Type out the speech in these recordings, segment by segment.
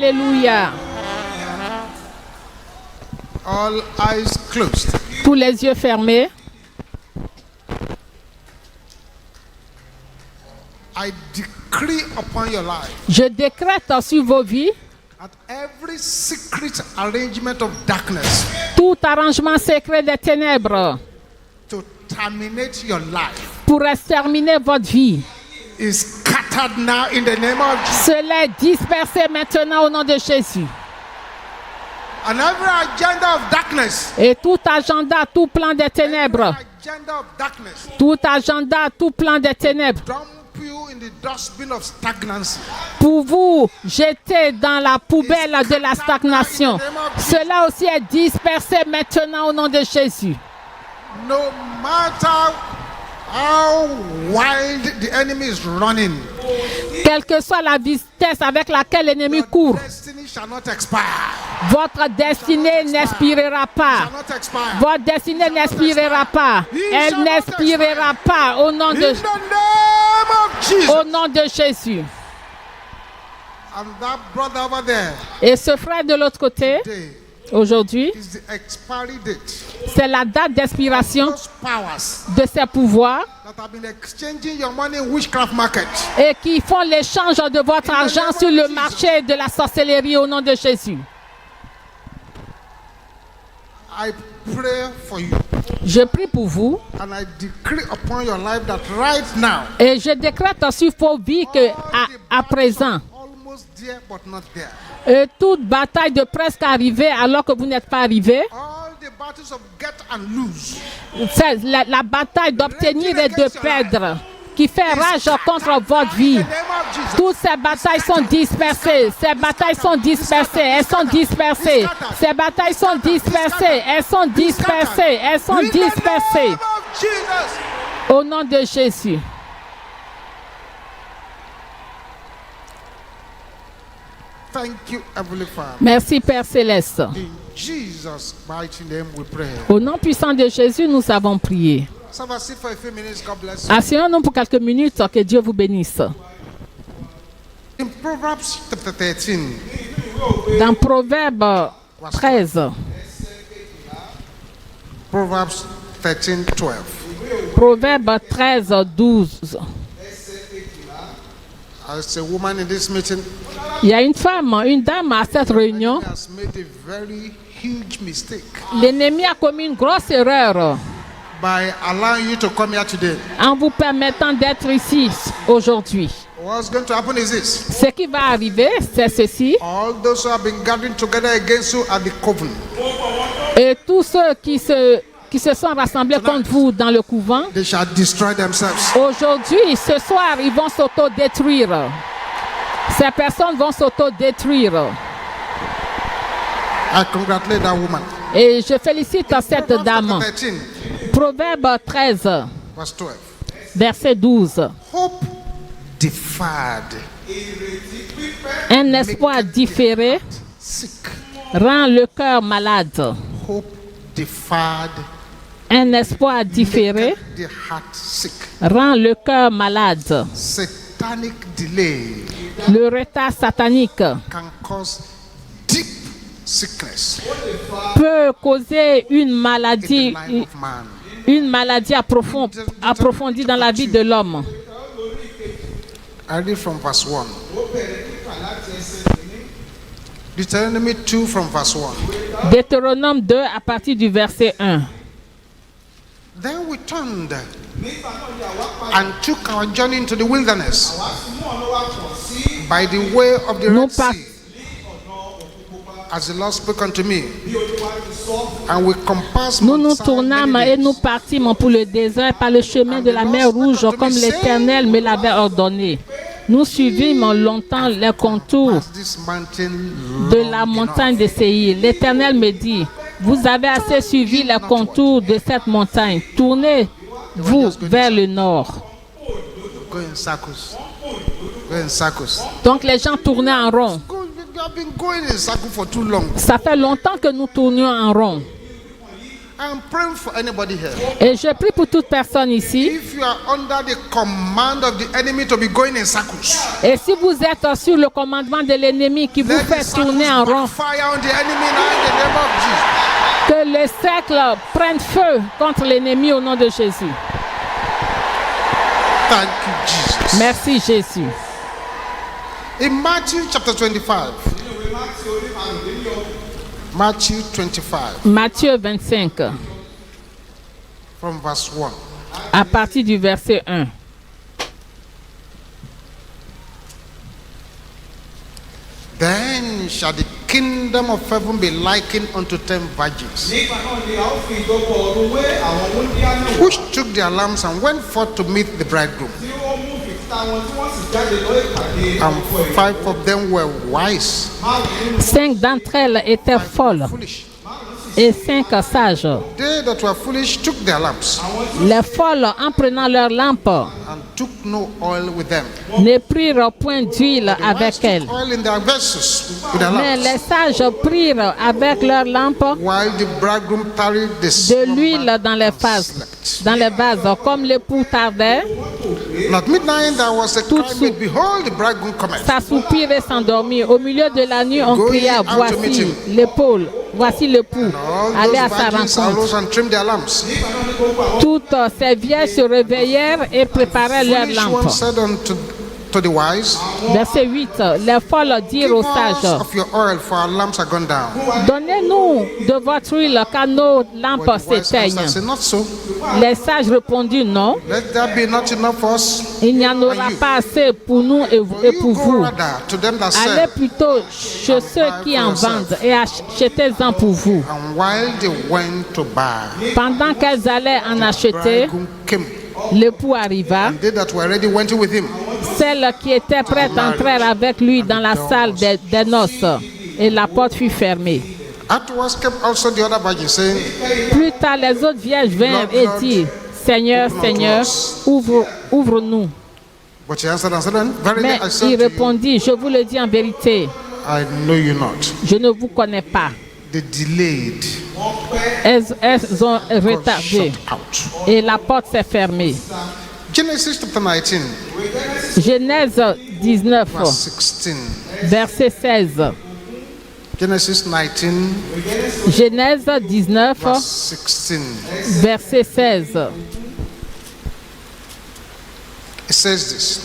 Alléluia. All eyes closed. Tous les yeux fermés. I decree upon your life Je décrète sur vos vies that every secret arrangement of darkness tout arrangement secret des ténèbres to terminate your life pour exterminer votre vie. is scattered now in the name of Jesus. Cela est dispersé maintenant au nom de Jésus. And every agenda of darkness, Et tout agenda, tout plan des ténèbres, agenda of darkness, tout agenda, tout plan des ténèbres, dump you in the dustbin of stagnancy. pour vous jeter dans la poubelle de la stagnation. Cela aussi est dispersé maintenant au nom de Jésus. No matter how wild the enemy is running, Quelle que soit la vitesse avec laquelle l'ennemi court, destiny shall not expire. votre destinée n'expirera pas. Shall not expire. Votre destinée n'expirera pas. Elle n'expirera pas au nom In de, the name of Jesus. au nom de Jésus. And that brother over there, Et ce frère de l'autre côté, today, aujourd'hui, is the expiry date. c'est la date d'expiration Those powers de ces pouvoirs that have been exchanging your money in witchcraft market, et qui font l'échange de votre argent sur le marché de la sorcellerie au nom de Jésus. I pray for you. Je prie pour vous And I decree upon your life that right now, et je décrète sur vos vies que à présent, almost there but not there. toute bataille de presque arrivée alors que vous n'êtes pas arrivé, All the battles of get and lose c'est la bataille d'obtenir et de perdre qui fait rage contre votre vie. in the name of Jesus. Toutes ces batailles sont dispersées. Ces batailles sont dispersées. Elles sont dispersées. Ces batailles sont dispersées. Elles sont dispersées. Elles sont In the dispersées. name of Jesus. Au nom de Jésus. Thank you, Heavenly Father. Merci Père Céleste. In Jesus' mighty name we pray. Au nom puissant de Jésus, nous avons prié. So have a seat for a few minutes. God bless you. Asseyons-nous pour quelques minutes. Que Dieu vous bénisse. In Proverbs chapter 13, Dans Proverbe 13. Proverbs 13, 12. Proverbe 13, 12. As a woman in this meeting Il y a une femme, une dame à cette réunion. has made a very huge mistake L'ennemi a commis une grosse erreur by allowing you to come here today. en vous permettant d'être ici aujourd'hui. What's going to happen is this: Ce qui va arriver, c'est ceci. all those who have been gathering together against you at the coven, Et tous ceux qui se sont rassemblés contre vous dans le couvent, they shall destroy themselves. aujourd'hui, ce soir, ils vont s'autodétruire. Ces personnes vont s'autodétruire. I congratulate that woman. Et je félicite cette Proverbs dame. chapter 13, Proverbe 13, verse 12. verset 12. Hope deferred Un espoir différé sick. rend le cœur malade. Hope deferred Un espoir différé the heart sick. rend le cœur malade. Satanic delay Le retard satanique can cause deep sickness peut causer in the life of man. une maladie approfondie dans la vie de l'homme. I read from verse 1. Deuteronomy 2 from verse 1. Deutéronome 2 à partir du verset 1. Then we turned and took our journey into the wilderness by the way of the Nous Red Sea, as the Lord spoke unto me. And we compassed Nous nous Mount Sinai tournâmes many et days. nous partîmes pour le désert par le chemin de la mer Rouge comme l'Éternel me l'avait ordonné. Nous suivîmes longtemps les contours Past this mountain de la long montagne enough. de Séir. L'Éternel me dit, vous avez assez suivi les contours de cette montagne. Tournez-vous vers le nord. Go in circles. Go in circles. Donc les gens tournaient en rond. You have been going in circles for too long. Ça fait longtemps que nous tournions en rond. I'm praying for anybody here. Et je prie pour toute personne ici. If you are under the command of the enemy to be going in circles, Et si vous êtes sur le commandement de l'ennemi qui vous let the fait circles tourner en rond, backfire on the enemy now in the name of Jesus. que le cercle prenne feu contre l'ennemi au nom de Jésus. Thank you, Jesus. Merci Jésus. In Matthew chapter 25, Matthew 25, Matthieu 25, from verse 1. à partir du verset 1. Then shall the kingdom of heaven be likened unto 10 virgins, which took their lamps and went forth to meet the bridegroom. And 5 of them were wise, 5 d'entre elles étaient folles foolish. et 5 sages. They that were foolish took their lamps Les folles, en prenant leur lampe, and took no oil with them. ne prirent point d'huile The wise avec took elles. oil in their vessels with their Mais lamps, les sages prirent avec leur lampe while the bridegroom tarried the de l'huile dans les vases, comme l'époux tardait, And at midnight there was a Tout cry sous- made, behold, the bridegroom cometh. s'assoupir et s'endormir. Au milieu de la nuit, on Go cria, ye out to meet voici him. l'épaule, voici l'époux, All allez à those sa virgins rencontre. arose and trimmed their lamps. Toutes ces vieilles se réveillèrent et préparèrent leurs Foolish one lampes. said unto to the wise, Verset 8. Les folles dirent give aux us sages, of your oil, for our lamps are gone down. donnez-nous de votre huile car nos lampes But the wise s'éteignent. answered, say, not so. Les sages répondirent, non, Let there be not enough for us. il n'y en aura pas assez pour nous et For pour you go vous. rather to them that Allez sell. plutôt chez ceux qui en vendent et achetez-en pour vous. And while they went to buy, Pendant qu'elles allaient en acheter, bridegroom came. l'époux arriva. And they that were ready went with him. Celles qui étaient prêtes entrèrent avec lui dans la salle des noces et la porte fut fermée. Afterwards came also the other virgins, saying, Plus tard, les autres vierges vinrent et dirent, Seigneur, Seigneur, ouvre-nous. but he answered and said, verily Mais I say il unto you, répondit, je vous le dis en vérité, I know you not. je ne vous connais pas. They delayed, Elles ont got retardé shut out. et la porte s'est fermée. Genesis chapter 19, Genèse 19, verse 16. verset 16. Genesis 19, Genèse 19, verse 16. verset 16. It says this.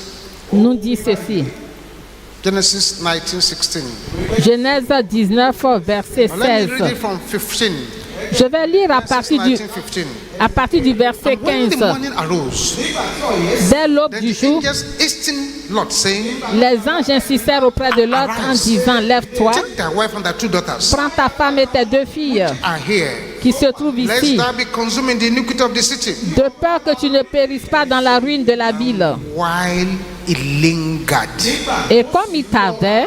Nous dit ceci. Genesis 19, 16. Genèse 19, verset Now let me read 16. it from 15. Je vais lire à partir du, 19, 15. à partir du verset When the 15. morning arose, Dès l'aube then du the jour, angels hastened Lot, saying, les anges insistèrent auprès de Lot en disant, lève-toi, take thy wife and thy 2 daughters prends ta femme et tes 2 filles are here, qui se trouvent lest ici, thou be consumed in the iniquity of the city. de peur que tu ne périsses pas dans la ruine de la ville. While it lingered, Et comme il tardait,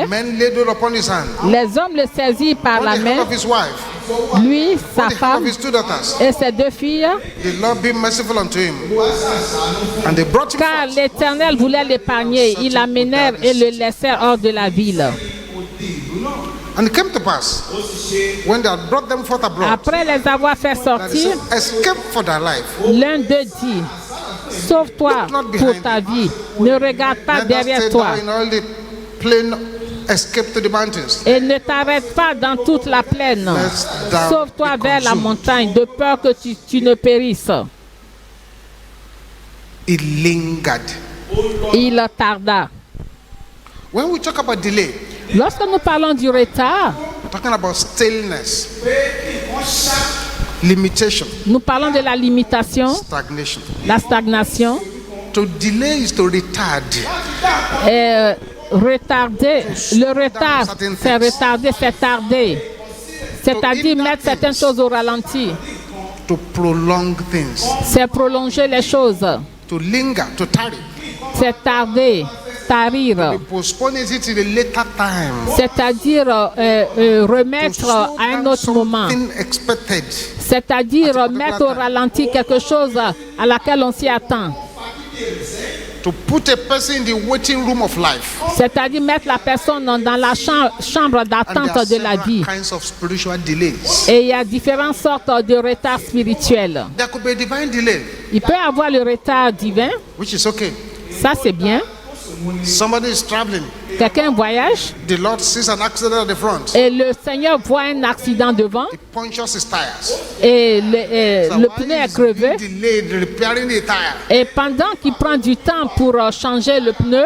the men laid hold upon his hand, les hommes le saisirent par on la the hand main, of his wife, lui, on sa the hand of femme his 2 daughters. et ses 2 filles, The Lord be merciful unto him. And they brought him car forth. l'Éternel voulait l'épargner. Ils l'amenèrent et le laissèrent hors de la ville. And it came to pass, when they had brought them forth abroad, Après les avoir fait that they sortir, said, escape for thy life. l'un d'eux dit, sauve-toi pour ta vie, ne regarde pas Neither derrière stay toi thou in all the plain, escape to the mountains. et ne t'arrête pas dans toute la plaine. Lest thou Sauve-toi be vers la consumed. montagne, de peur que tu ne périsses. It lingered. Il tarda. When we talk about delay, Lorsque nous parlons du retard, we're talking about staleness, limitation, nous parlons de la limitation, stagnation. la stagnation, To delay is to retard. et retarder. Le retard, c'est retarder, c'est tarder. C'est-à-dire mettre certaines choses au ralenti. To prolong things. C'est prolonger les choses. To linger, to tarry. C'est tarder, tarir. To postpone it till a later time. C'est-à-dire remettre To slow à un down autre moment. something expected. C'est-à-dire mettre au ralenti quelque chose à laquelle on s'y attend. to put a person in the waiting room of life. C'est-à-dire mettre la personne dans la chambre And there d'attente are de la several vie. kinds of spiritual delays. Et il y a différentes sortes de retards spirituels. There could be a divine delay, Il peut y avoir le retard divin, which is okay. ça c'est bien. Somebody is traveling. Quelqu'un voyage The Lord sees an accident at the front. et le Seigneur voit un accident devant He punctures his tires. et So le while pneu est he's crevé. being delayed repairing the tire, Et pendant qu'il prend du temps pour changer le pneu,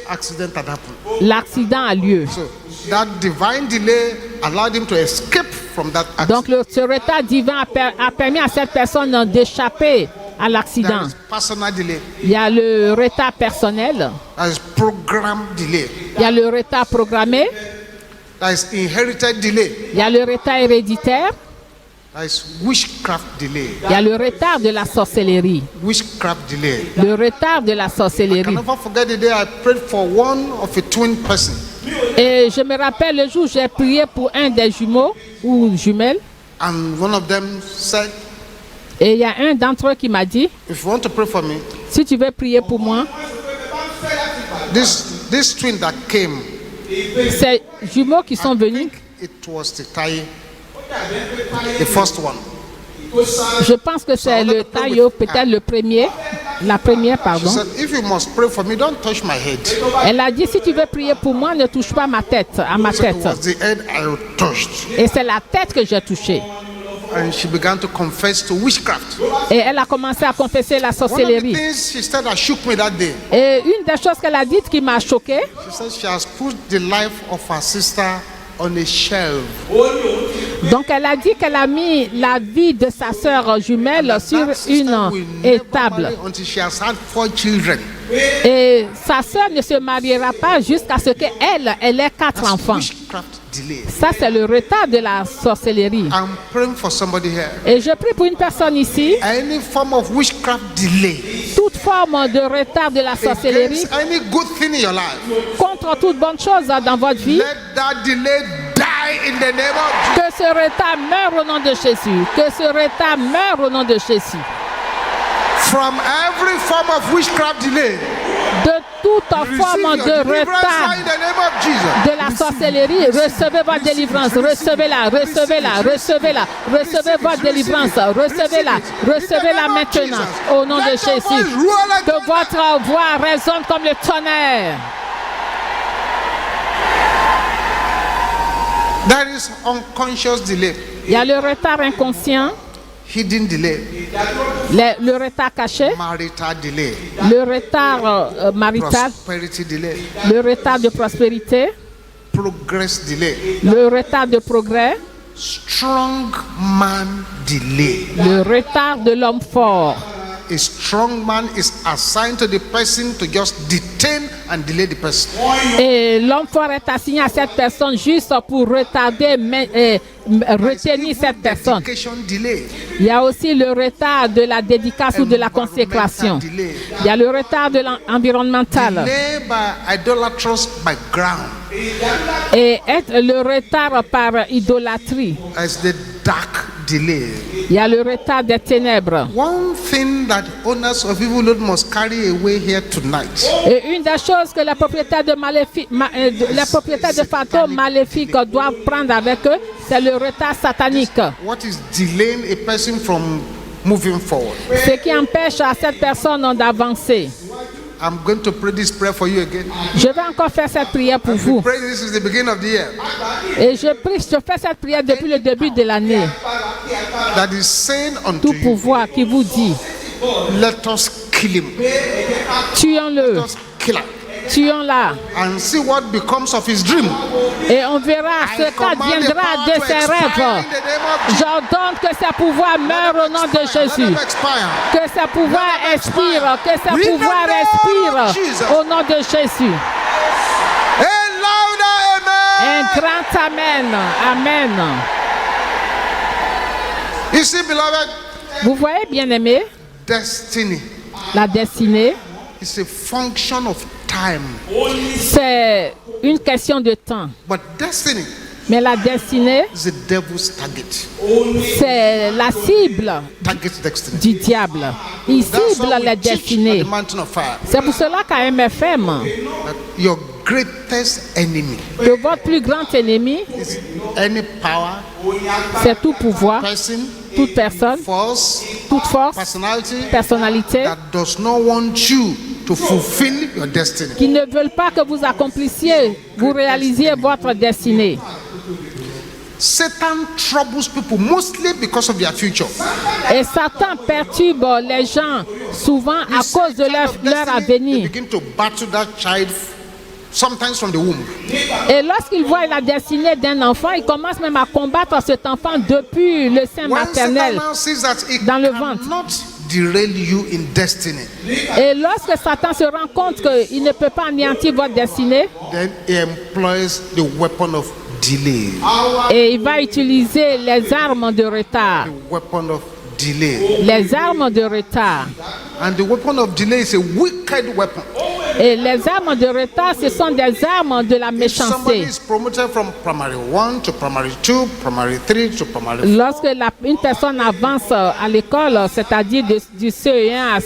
accident had happened. l'accident a lieu. So that divine delay allowed him to escape from that accident. Donc ce retard divin a permis à cette personne d'échapper à There l'accident. is personal delay. Il y a le retard personnel, There is program delay. il y a le retard programmé, There is inherited delay. il y a le retard héréditaire, There is witchcraft delay. il y a le retard de la sorcellerie. Witchcraft delay. Le retard de la I sorcellerie. can never forget the day I prayed for one of a twin person. Et je me rappelle le jour où j'ai prié pour un des jumeaux ou jumelles. And one of them said, Et il y a un d'entre eux qui m'a dit, if you want to pray for me, si tu veux prier pour moi, this twin that came, ces jumeaux qui sont venus, it was the Tai, the first one. je pense que c'est le taillot, peut-être le premier, la première, She pardon. said, if you must pray for me, don't touch my head. Elle a dit, si tu veux prier pour moi, ne touche pas ma tête, à ma So it tête. was the head I touched. Et c'est la tête que j'ai touchée. And she began to confess to witchcraft. Et elle a commencé à confesser la One of the sorcellerie. things she said that shook me that day, Et une des choses qu'elle a dites qui m'a choquée, she said she has put the life of her sister on a shelf. donc elle a dit qu'elle a mis la vie de sa sœur jumelle sur That sister une will never étable. marry until she has had 4 children. Et sa sœur ne se mariera pas jusqu'à ce qu'elle ait 4 That's enfants. witchcraft delay. Ça, c'est le retard de la sorcellerie. I'm praying for somebody here. Et je prie pour une personne ici, Any form of witchcraft delay toute forme de retard de la sorcellerie, against any good thing in your life, contre toute bonne chose dans votre vie, let that delay die in the name of Jesus. que ce retard meure au nom de Jésus. Que ce retard meure au nom de Jésus. From every form of witchcraft delay, De toute receive forme your de deliverance retard now in the name of Jesus. de la sorcellerie, recevez votre délivrance, recevez-la, recevez-la, recevez-la, recevez votre délivrance, recevez-la, recevez-la maintenant, au nom de Jésus. Que votre voix résonne comme le tonnerre. There is unconscious delay, Il y a le retard inconscient, hidden delay, le retard caché, marital delay, le retard marital, prosperity delay, le retard de prospérité, progress delay, le retard de progrès, strong man delay. le retard de l'homme fort. A strong man is assigned to the person to just detain and delay the person. Et l'homme fort est assigné à cette personne juste pour retarder, retenir cette personne. Dedication delay, Il y a aussi le retard de la dédicace ou de la consécration. Il y a le retard de l'environnemental. delay by idolatrous background, Et le retard par idolâtrie. as the dark delay. Il y a le retard des ténèbres. One thing that owners of evil load must carry away here tonight Et une des choses que les propriétaires de fantômes maléfiques doivent prendre avec eux, c'est le retard satanique. what is delaying a person from moving forward. Ce qui empêche à cette personne d'avancer. I'm going to pray this prayer for you again. Je vais encore faire cette prière pour We vous. pray this is the beginning of the year. Et je fais cette prière depuis le début de l'année. That is saying unto Tout you, pouvoir qui vous dit, let us kill him. tuons-le, Let us kill him. tuons-la. And see what becomes of his dream. Et on verra ce qu'adviendra de ses rêves. J'ordonne que ses pouvoirs meurent au nom de Jésus. Que ses pouvoirs expirent. Que ses pouvoirs expirent au nom de Jésus. Un grand amen. Amen. You see, beloved, Vous voyez, bien-aimés, destiny la destinée, is a function of time. c'est une question de temps. But destiny Mais la destinée, is the devil's target. c'est la cible Target destiny. du diable. Il That's cible what we les teach at destinées. the Mountain of Fire. C'est pour cela qu'à MFM, That your greatest enemy que votre plus grand ennemi, is any power, c'est tout pouvoir, person, toute personne, force, toute force, personality personnalité, that does not want you to fulfill your destiny. qui ne veulent pas que vous accomplissiez, vous réalisiez votre destinée. Satan troubles people mostly because of their future. Et Satan perturbe les gens souvent à cause de leur They avenir. begin to battle that child sometimes from the womb. Et lorsqu'ils voient la destinée d'un enfant, ils commencent même à combattre cet enfant depuis le sein When Satan maternel. now sees that it Dans le ventre. cannot derail you in destiny, Et lorsque Satan se rend compte qu'il ne peut pas anéantir votre destinée, then he employs the weapon of delay. et il va utiliser les armes de retard. The weapon of delay. Les armes de retard. And the weapon of delay is a wicked weapon. Et les armes de retard, ce sont des armes de la If somebody méchanceté. is promoted from primary 1 to primary 2, primary 3 to primary 4, Lorsque une personne avance à l'école, c'est-à-dire du CE1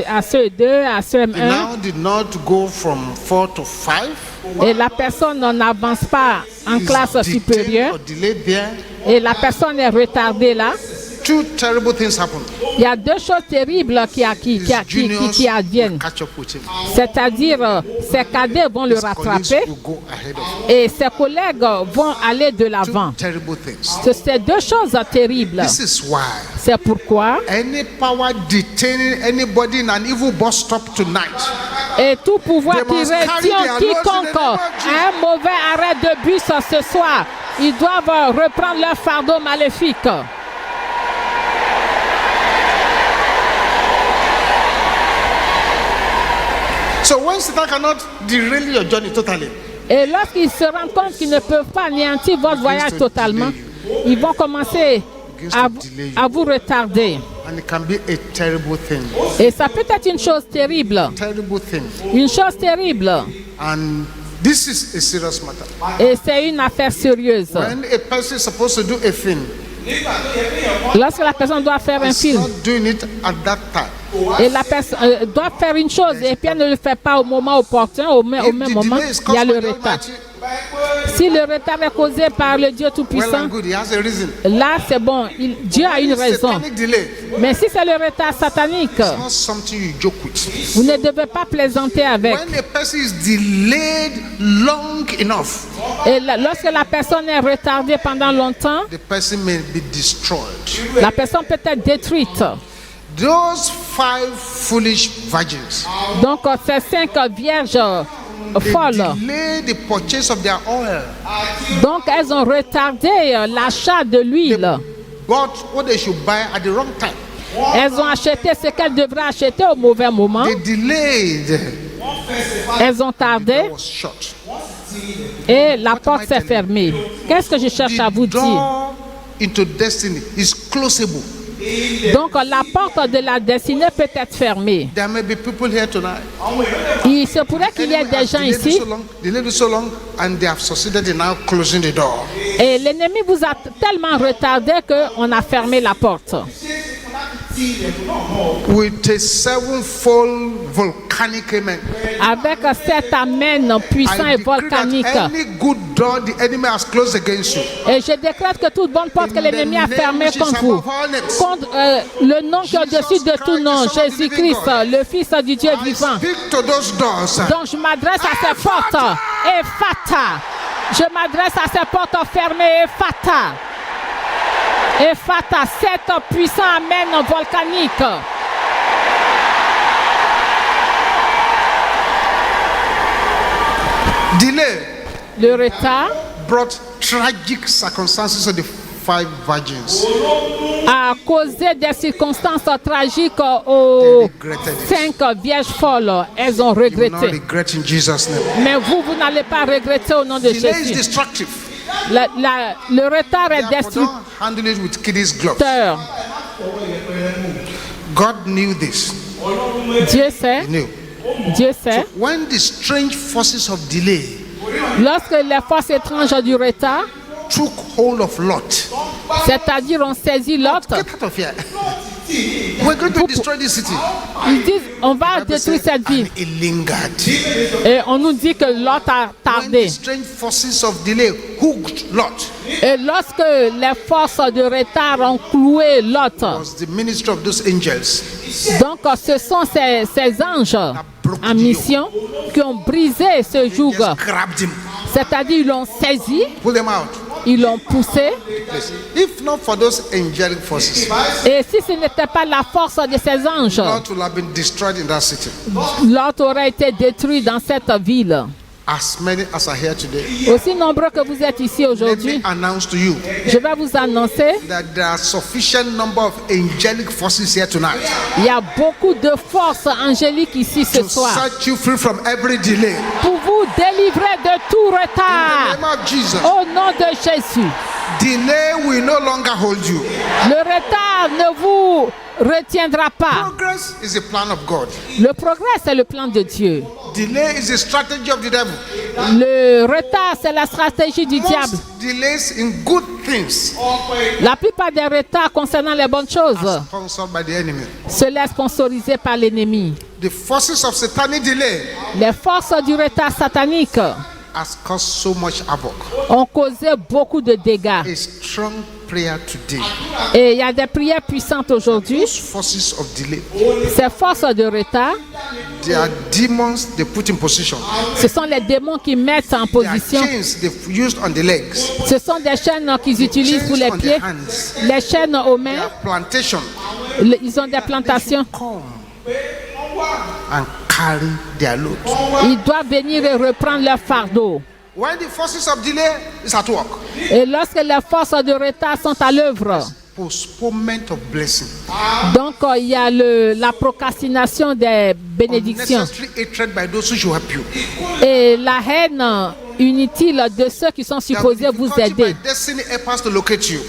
à CE2, à he CM1, now did not go from 4 to 5. et la personne n'avance pas en classe Is detained supérieure, or delayed there. et la personne est retardée là, Two terrible things happen. il y a deux choses terribles qui His adviennent. will catch up with him. C'est-à-dire, ses cadets vont le His colleagues rattraper will go ahead of him. et ses collègues vont aller de Two l'avant. terrible things. C'est deux choses terribles. This is why C'est pourquoi, any power detaining anybody in an evil bus stop tonight, et tout pouvoir They qui must carry retient their loads in the quiconque name of à un mauvais arrêt de bus ce soir, ils doivent reprendre leur fardeau maléfique. so when Satan cannot derail your journey totally, Et lorsqu'ils se rendent compte qu'ils ne peuvent pas anéantir votre voyage totalement, ils vont commencer à vous retarder. and it can be a terrible thing. Et ça peut être une chose terrible. Terrible thing. Une chose terrible. And this is a serious matter. Et c'est une affaire sérieuse. When a person is supposed to do a thing, Lorsque la personne doit faire un is film, not doing it at that time. et la personne doit faire une chose et puis elle ne le fait pas au moment opportun, au même If the moment, delay is il y a caused le by the retard. Almighty, Si le retard est causé par le Dieu well Tout-Puissant, and good, he has a reason. là c'est bon, Dieu a une raison. Satanic delay Mais si c'est le retard satanique, is not something you joke with. vous ne devez pas plaisanter avec. When a person is delayed long enough, Et lorsque la personne est retardée pendant longtemps, the person may be destroyed. la personne peut être détruite. Those 5 foolish virgins, Donc ces 5 vierges they folles, delayed the purchase of their oil. donc elles ont retardé l'achat de l'huile. Bought what they should buy at the wrong time. Elles ont acheté ce qu'elles devraient acheter au mauvais moment. They delayed. Elles ont tardé That was shut. et la porte s'est fermée. Qu'est-ce que je cherche à vous The dire? door into destiny is closable. Donc la porte de la destinée peut être fermée. There may be people here tonight. Il se pourrait qu'il y ait Enemy des has gens delayed ici it so long, and they have succeeded in now closing the door. et l'ennemi vous a tellement retardé qu'on a fermé la porte. With a 7-fold volcanic amen. Avec cet amen puissant I et decree volcanique. that any good door the enemy has closed against you, Et je décrète que toute bonne porte que l'ennemi a fermée contre vous, contre le nom qui est au-dessus de tout nom, Jésus-Christ, le Fils du Dieu I vivant. speak to those doors. Donc je m'adresse à ces portes, Ephata. Je m'adresse à ces portes fermées, Ephata. Ephata, cet puissant amen volcanique. Delay Le retard brought tragic circumstances to the 5 virgins. a causé des circonstances tragiques aux 5 vierges folles. Elles ont You will not regretté. regret in Jesus' name. Mais vous n'allez pas regretter au nom de Delay is Jésus. destructive. Le retard est Therefore, don't handle it with kiddies gloves. destructeur. God knew this. Dieu sait, He knew. Dieu sait. When the strange forces of delay Lorsque les forces étranges du retard took hold of Lot. C'est-à-dire, on saisit Lot. Get out of here. We're going to destroy this city. Ils disent, on va The Bible détruire said, cette ville. and it lingered. Et on nous dit que Lot a When tardé. the strange forces of delay hooked Lot, Et lorsque les forces de retard ont cloué Lot, was the ministry of those angels. donc ce sont ces anges en mission qui ont brisé ce joug. Just grabbed him, C'est-à-dire, ils l'ont saisi, pulled him out. ils l'ont poussé. Yes. If not for those angelic forces, Et si ce n'était pas la force de ces anges, Lot would have been destroyed in that city. Lot aurait été détruit dans cette ville. As many as are here today, Aussi nombreux que vous êtes ici let me aujourd'hui, announce to you je vais vous annoncer, that there are sufficient number of angelic forces here tonight il y a beaucoup de forces angéliques ici ce to soir set you free from every delay. pour vous délivrer de tout In the retard. name of Jesus, Au nom de Jésus, delay will no longer hold you. le retard ne vous retiendra pas. Progress is a plan of God. Le progrès, c'est le plan de Dieu. Delay is a strategy of the devil. Le retard, c'est la stratégie du diable. Most delays in good things La plupart des retards concernant les bonnes choses sponsored by the enemy. se laissent sponsoriser par l'ennemi. The forces of satanic delay Les forces du retard satanique has caused so much havoc. ont causé beaucoup de dégâts. A strong prayer today. Et il y a des prières puissantes aujourd'hui. Those forces of delay, Ces forces de retard, they are demons they put in position. ce sont les démons qui mettent en They are position. chains they've used on the legs, Ce sont des chaînes qu'ils utilisent pour les chains on pieds, the hands, les chaînes aux mains. their plantation. Ils ont des plantations. Come and carry their load. Ils doivent venir et reprendre leur fardeau. When the forces of delay is at work, Et lorsque les forces de retard sont à l'œuvre, postponement of blessing, donc il y a la procrastination des bénédictions unnecessary hatred by those who should help you. et la haine inutile de ceux qui sont There will be supposés vous difficulty by aider. destiny helpers to locate you.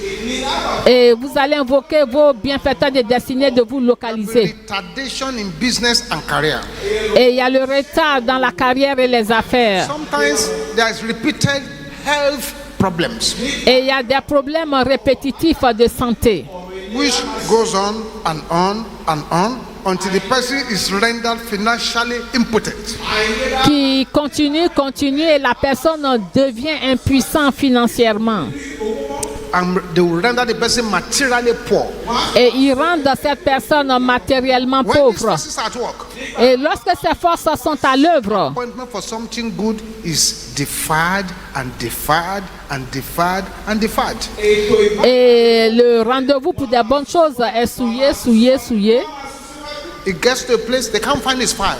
Et vous allez invoquer vos bienfaiteurs de destinée de vous localiser. Retardation in business and career. Et il y a le retard dans la carrière et les affaires. Sometimes there is repeated health problems, Et il y a des problèmes répétitifs de santé which goes on and on and on until the person is rendered financially impotent. qui continuent et la personne devient impuissante financièrement. And they will render the person materially poor. Et ils rendent cette personne matériellement When these pauvre. forces are at work, Et lorsque ces forces sont à l'œuvre, appointment for something good is deferred and deferred and deferred and deferred. et le rendez-vous pour des bonnes choses est souillé. It gets to a place they can't find his file.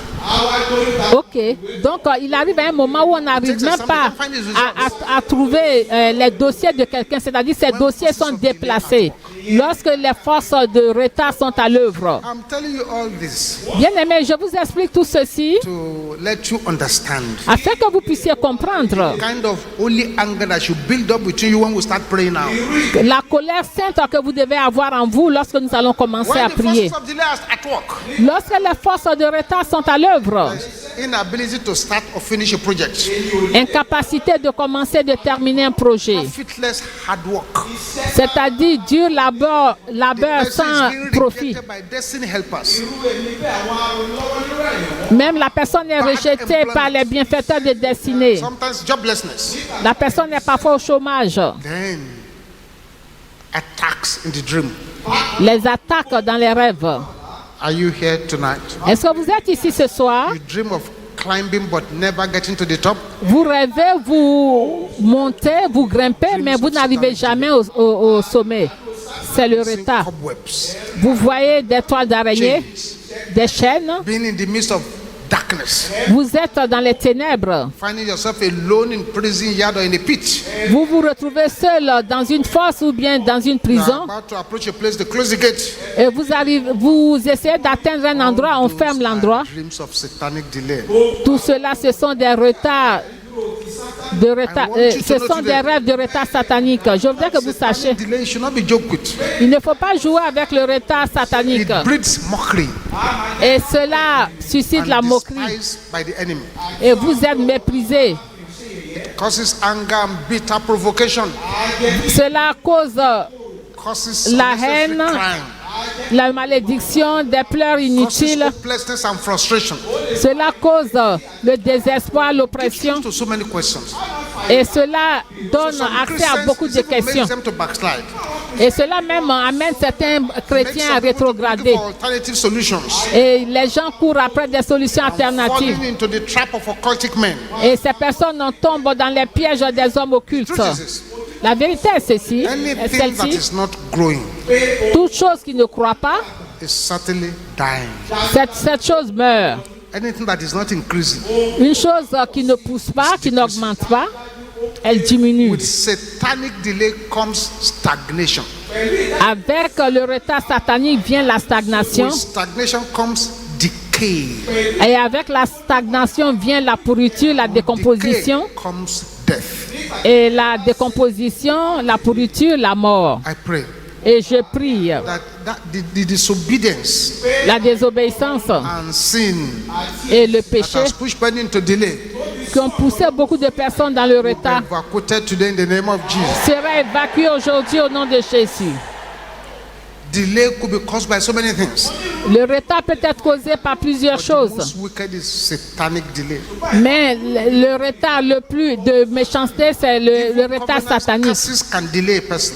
Ok. Donc, il arrive à un moment où on n'arrive même pas à trouver les dossiers de quelqu'un, c'est-à-dire ces dossiers sont déplacés. Lorsque les forces de retard sont à l'œuvre. I'm telling you all this Bien aimé, je vous explique tout ceci to let you understand afin que vous puissiez comprendre kind of holy anger that should build up between you when we start praying now. la colère sainte que vous devez avoir en vous lorsque nous allons commencer à When the prier. forces of delay are at work, Lorsque les forces de retard sont à l'œuvre, inability to start or finish a project, incapacité de commencer, de terminer un projet, profitless hard work. c'est-à-dire dur labeur Person sans is being profit. rejected by destiny helpers. Même la personne est rejetée par les bienfaiteurs de destinée. Sometimes joblessness. La personne est parfois au chômage. Then attacks in the dream. Les attaques dans les rêves. Are you here tonight? Est-ce que vous êtes ici ce soir? You dream of climbing but never getting to the top. Vous rêvez, vous montez, vous grimpez, mais vous n'arrivez jamais au sommet. C'est le retard. Cobwebs. Vous voyez des toiles d'araignée, des chaînes. Being in the midst of darkness. Vous êtes dans les ténèbres. Finding yourself alone in prison yard or in a pit. Vous vous retrouvez seul dans une fosse ou bien dans une You are prison. about to approach a place to close the gate. Et vous essayez d'atteindre un endroit, on ferme l'endroit. Dreams of satanic delay. Tout cela, ce sont des retards. Ce sont des rêves de retard satanique. Je voudrais que vous sachiez, Satanic delay should not be joked with. il ne faut pas jouer avec le retard satanique. It breeds mockery Et cela suscite la and moquerie. despised by the enemy. Et vous êtes méprisé. causes anger and bitter provocation, Cela cause causes la unnecessary haine, crime, la malédiction, des pleurs causes inutiles. hopelessness and frustration. Cela cause le désespoir, l'oppression. To so many questions. Et cela donne Some accès à beaucoup de Christians, it questions. makes them to backslide. Et cela même amène certains Makes chrétiens à some people to look rétrograder. for alternative solutions. Et les gens courent après des solutions And alternatives. falling into the trap of occultic men. Et ces personnes en tombent dans les pièges des hommes occultes. Truth is this, La vérité est ceci, est anything that celle-ci. is not growing Toute chose qui ne croit pas, is certainly dying. cette chose meurt. Anything that is not increasing Une chose qui ne pousse pas, qui n'augmente pas, elle diminue. with satanic delay comes stagnation. Avec le retard satanique vient la stagnation. With stagnation comes decay. Et avec la stagnation vient la pourriture, la décomposition. Decay comes death. Et la décomposition, la pourriture, la mort. I pray Et je prie, that the disobedience la désobéissance and sin et le that péché has pushed men into delay qui ont poussé beaucoup de personnes dans le retard evacuated today in the name of Jesus. sera évacué aujourd'hui au nom de Jésus. Delay could be caused by so many things. Le retard peut être causé par plusieurs The choses, most wicked is satanic delay. mais le retard le plus de méchanceté, c'est le retard Covenant satanique. curses can delay a person.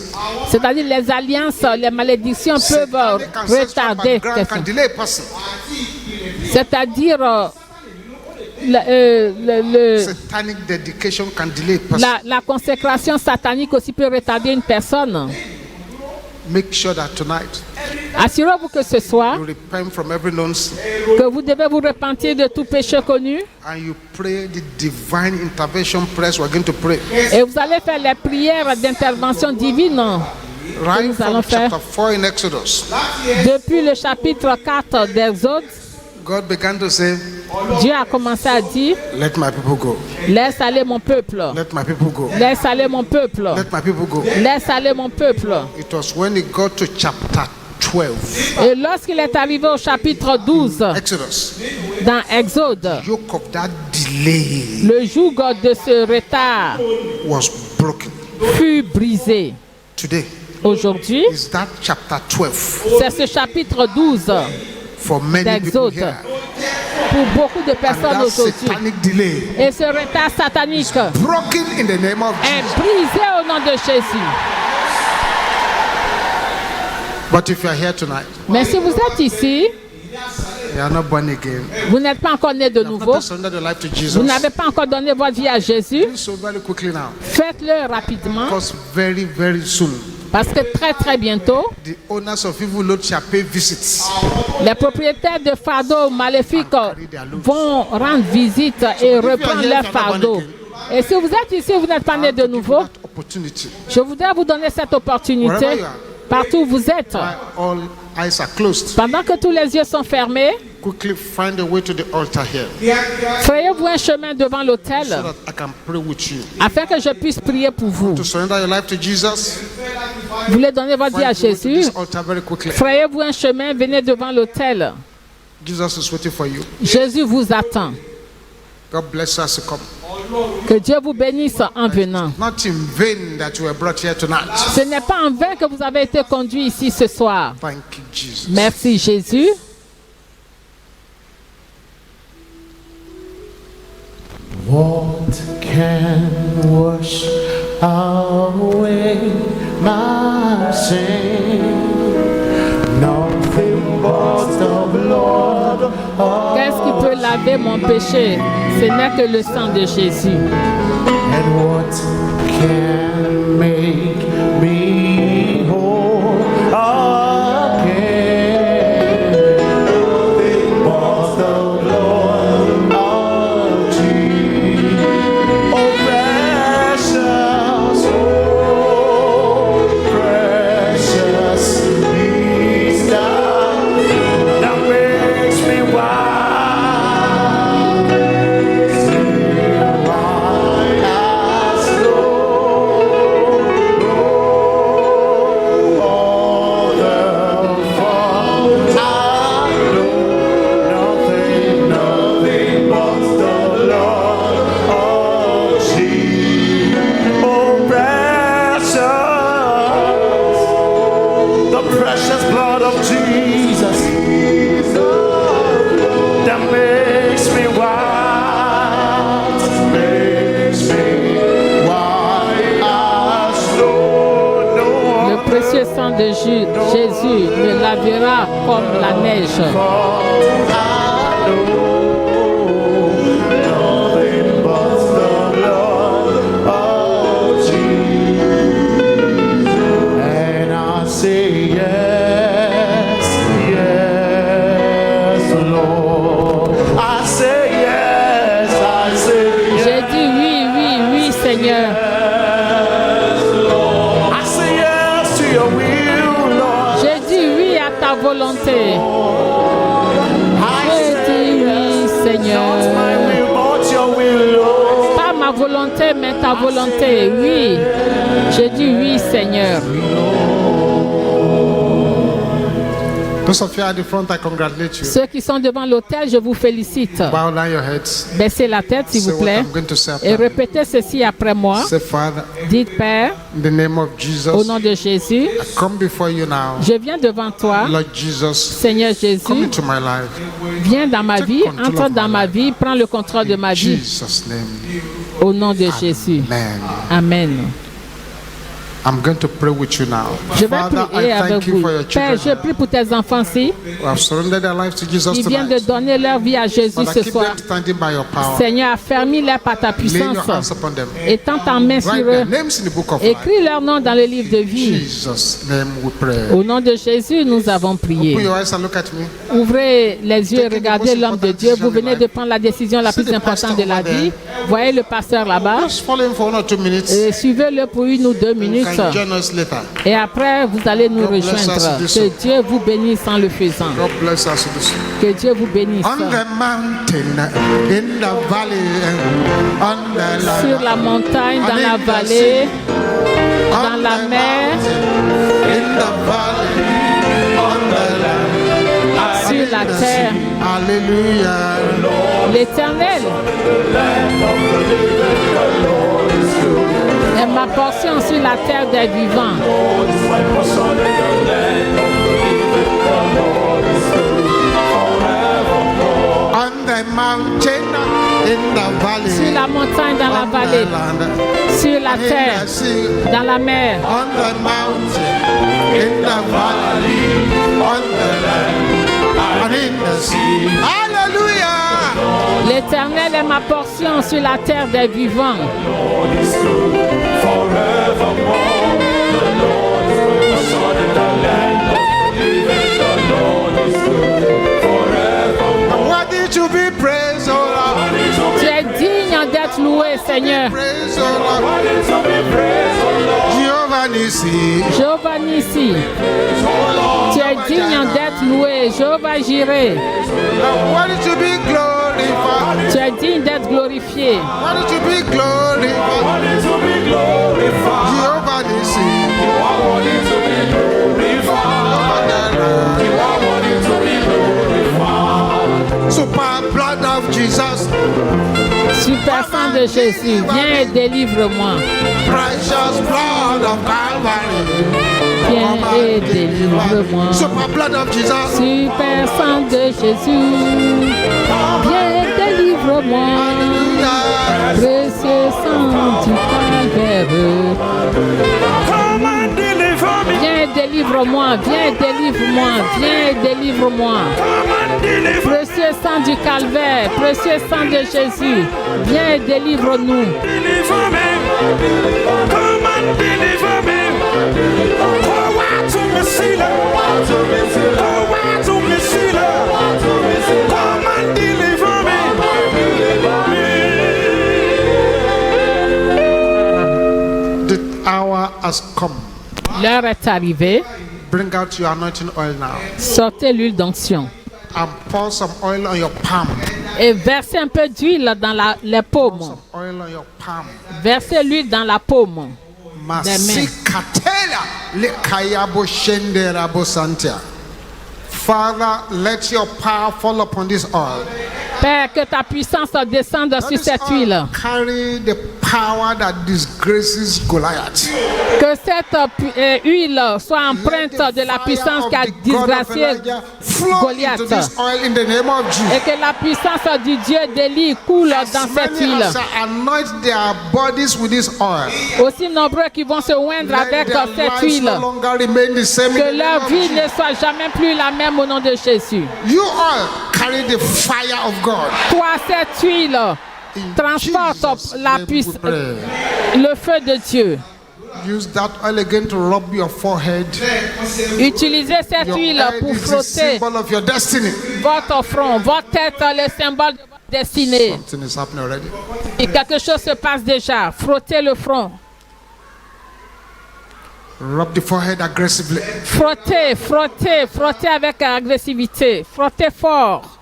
C'est-à-dire les alliances, les malédictions peuvent Satanic ancestral retarder background quelqu'un. can delay a person. C'est-à-dire Satanic dedication can delay a person. la consécration satanique aussi peut retarder une personne. Make sure that tonight Assurez-vous que ce soir, you repent from every known sin que vous devez vous repentir de tout péché connu and you pray the divine intervention prayers we're going to pray. et vous allez faire les prières d'intervention divine Right nous allons from faire. chapter 4 in Exodus, Depuis le chapitre 4 d'Exode. God began to say, Dieu a commencé à dire, let my people go. laisse aller mon peuple, Let my people go. laisse aller mon peuple, Let my people go. laisse aller mon peuple. It was when he got to chapter 12, Et lorsqu'il est arrivé au chapitre 12 Exodus, dans Exode, yoke of that delay le joug de ce retard was broken. fut brisé. Today Aujourd'hui, is that chapter 12 c'est ce chapitre 12 for many people d'Exode here. pour beaucoup de And personnes that aujourd'hui. satanic delay Et ce retard satanique broken in the name of est Jesus. brisé au nom de Jésus. But if you are here tonight, Mais si vous êtes ici, you are not born again, vous n'êtes pas encore né de you have nouveau, not surrendered your life to vous Jesus, n'avez pas encore donné votre vie à Jésus, do so very quickly now. faites-le rapidement Because very, very soon, parce que très bien the owners of evil load shall pay visits. les propriétaires de fardeaux maléfiques vont rendre visite et reprendre leurs fardeaux. Et si vous êtes ici, vous n'êtes pas né de nouveau, That opportunity. je voudrais vous donner cette opportunité partout où vous êtes. While all eyes are closed, Pendant que tous les yeux sont fermés, quickly find a way to the altar here frayez-vous un chemin devant l'autel so that I can pray with you. afin que je puisse prier pour vous. To surrender your life to Jesus, Vous voulez donner votre vie à find a way to Jésus? this altar very quickly. Frayez-vous un chemin, venez devant l'autel. Jesus is waiting for you. Jésus vous attend. God bless you as you come. Que Dieu vous bénisse en venant. Not in vain that you were brought here tonight. Ce n'est pas en vain que vous avez été conduit ici ce soir. Thank you, Jesus. Merci Jésus. What can wash away my sin? Nothing but the blood of Qu'est-ce qui peut laver mon péché? Ce n'est que le sang de Jésus. and what can make me whole again? Nothing but the blood of Jesus. Oh, precious is that makes me wild. Still white as snow. precious blood of Jesus that makes me white, as snow. Le précieux sang de Jésus me lavera comme la neige. J'ai dit oui à ta volonté. J'ai dit oui, Seigneur. Pas ma volonté, mais ta volonté. Oui. J'ai dit oui, Seigneur. Those of you at the front, I congratulate you. Ceux qui sont devant l'autel, je vous félicite. Bow down your heads. Baissez la tête, s'il Say vous what plaît. I'm going to say after Et me. répétez ceci après moi. Say, Father, Dites, Père, in the name of Jesus, au nom de Jésus, I come before you now. je viens devant toi. Lord Jesus, Seigneur come Jésus, into my life. viens dans ma vie, control entre of dans my ma life. vie, prends le contrôle de ma vie. Jesus' name. Au nom de Jésus. Amen. Amen. I'm going to pray with you now. Je vais Father, prier I avec thank you vous. for your Père, je children prie pour tes enfants-ci who have surrendered their lives to Jesus qui viennent de tonight. donner leur vie à Jésus Father, ce keep soir. them standing by your power. Seigneur, affermis-les par ta Lay your hands puissance. upon them. Étends ta main sur Write eux. their names in the book of life. Écris leur nom dans le livre de In vie. Jesus' name we pray. Au nom de Jésus, nous avons Put prié. your eyes and look at me. Ouvrez les yeux et Taking the regardez most l'homme de important Dieu. Vous decision in venez de life. prendre la décision la See plus the importante de pastor la over vie. there. Voyez le pasteur là-bas. Just follow him for 1 or 2 minutes. Et suivez-le pour 1 ou 2 You minutes. can join us later. Et après, vous allez nous God bless us rejoindre. to do so. Que Dieu vous bénisse en le faisant. God bless us. Que Dieu vous bénisse. On the mountain, in the valley, on the Sur land, la montagne, dans and la in the vallée, sea, dans on la the mer, mountain, in the valley, on the land, and sur in la the terre. sea. Hallelujah. L'Éternel est ma portion sur la terre des vivants. On the mountain, in the valley, Sur la montagne, dans la on vallée, the land, sur la and in terre, the sea. dans la mer, On the mountain, in the valley, on the land, and in the sea. Hallelujah! l'Éternel est ma portion sur la terre des vivants. Worthy to be praised, oh Lord. Tu es digne d'être loué, Seigneur. Praise, oh Lord. Jehovah Nissi. Jéhovah Nissi, tu es digne d'être loué. Jéhovah Jireh, Worthy to be glorified. tu es digne d'être glorifié. Worthy to be glorified. Jehovah Nissi. Super blood of Jesus. Super sang de Jésus, viens et délivre-moi. Precious blood of Calvary. Viens et délivre-moi. Super blood of Jesus. Super sang de Jésus, viens et délivre-moi. Hallelujah. Précieux sang du calvaire. Come and deliver me. Viens et délivre-moi, viens et délivre-moi, viens et délivre-moi. Come and deliver me. Précieux sang du calvaire, précieux sang de Jésus, viens et délivre-nous. Deliver me. Come and deliver me. Pour out to me, Sila. Pour out to me, Sila. Come and deliver me. The hour has come. L'heure est arrivée, Bring out your anointing oil now sortez l'huile d'onction and pour some oil on your palm. et versez un peu d'huile dans les paumes. Some oil on your palm. Versez l'huile dans la paume. Masikatela lekayabo shenderabo santia. Father, let your power fall upon this oil Père, que ta puissance descende sur this cette oil huile. carry the power that disgraces Goliath. Que cette huile soit empreinte de la puissance qui a disgracié Goliath. Into this oil in the name of Jesus. Et que la puissance du Dieu d'Élie coule dans cette Many huile. as anoint their bodies with this oil. Aussi nombreux qui vont se oindre avec Let their cette lives huile. no longer remain the same in Que the leur name of vie Jesus. ne soit jamais plus la même au nom de Jésus. You all carry the fire of God. Toi, cette huile transporte Jesus' la name puissance, we pray. le feu de Dieu. Use that oil again to rub your forehead. Utilisez cette Your huile head pour is the frotter symbol of your destiny. votre front, votre tête, le symbole de votre destinée. Something is happening already. Et quelque chose se passe déjà. Frottez le front. Rub the forehead aggressively. Frottez, frottez, frottez avec agressivité. Frottez fort.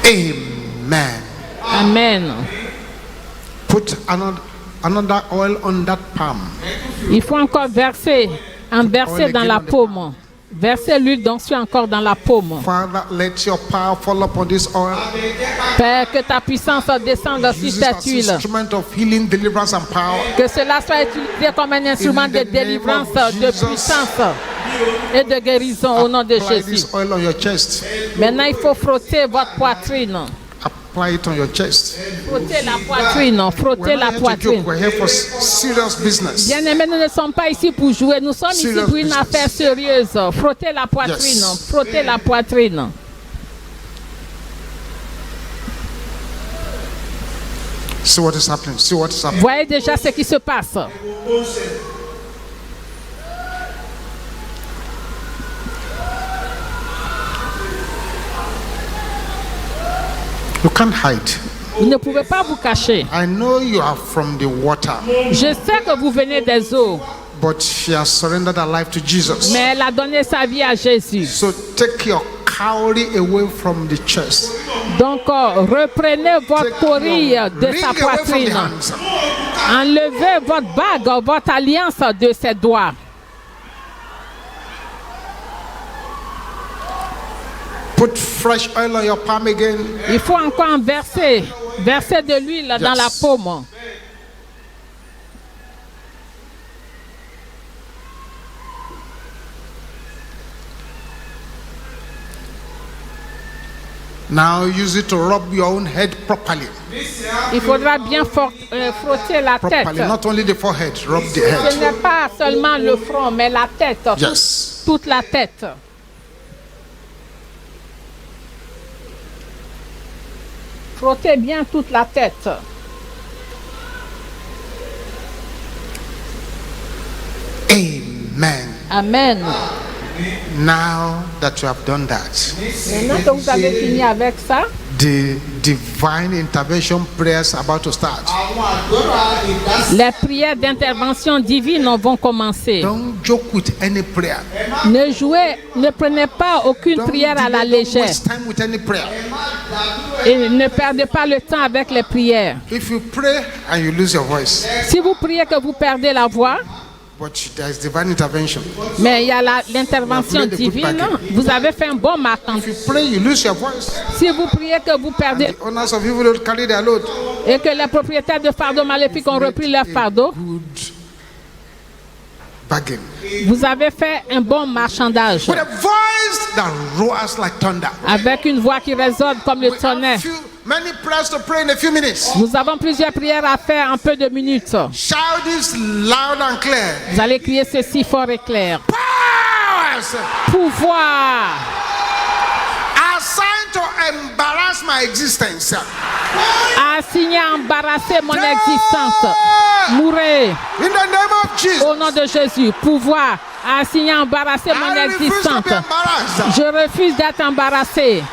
Amen. Amen. Put another oil on that palm. Il faut encore verser dans la paume. Versez l'huile d'onction encore dans la paume. Father, let your power fall upon this oil. Père, que ta puissance descende sur Use it cette as huile. instrument of healing, deliverance, and power. Que cela soit utilisé comme un instrument de délivrance, de puissance et de guérison au nom de Apply Jésus. this oil on your chest. Maintenant, il faut frotter votre poitrine. Apply it on your chest. Frottez la poitrine. Frottez We're la not here to joke. poitrine. We're here for serious business. Bien-aimés, nous ne sommes pas ici pour jouer. Nous sommes ici Serious pour une business. affaire sérieuse. Frottez la poitrine. Yes. Frottez la poitrine. See what is happening. See what is happening. Voyez déjà ce qui se passe. You can't hide. Vous ne pouvez pas vous cacher. I know you are from the water, Je sais que vous venez des eaux, but she has surrendered her life to Jesus. mais elle a donné sa vie à Jésus. So take your cowrie away from the chest. Donc, reprenez votre Take your courrier de ring sa away from the poitrine. hands. Enlevez votre bague, votre alliance de ses doigts. Put fresh oil on your palm again. Il faut encore en verser. Verser de l'huile dans la paume. Now use it to rub your own head properly. Il faudra bien frotter la tête. Properly, not only the forehead, rub the Ce head. n'est pas seulement le front, mais la tête. Yes. Toute la tête. Frottez bien toute la tête. Amen. Amen. Now that you have done that, Maintenant que vous avez fini avec ça, the divine intervention prayers are about to start. les prières d'intervention divine vont commencer. Don't joke with any prayer. Ne prenez pas aucune Don't prière à la delay, don't légère waste time with any prayer. et ne perdez pas le temps avec les prières. If you pray and you lose your voice, Si vous priez que vous perdez la voix, but there is divine intervention. mais il y a l'intervention divine, vous avez fait un bon marquant. If you pray, you lose your voice. Si vous priez que vous perdez The owners of evil will carry their load. et que les propriétaires de fardeaux maléfiques ont repris leur fardeau, Good bargain. vous avez fait un bon marchandage With a voice that roars like thunder. avec une voix qui résonne comme le We tonnerre. have many prayers to pray in a few minutes. Nous avons plusieurs prières à faire en peu de minutes. Shout this loud and clear. Vous allez crier ceci fort et clair. Powers Pouvoir assigned to embarrass my existence. assigné à embarrasser mon existence. Mourez In the name of Jesus. au nom de Jésus. Pouvoir assigné à embarrasser mon I refuse to existence. be embarrassed. Je refuse d'être embarrassé.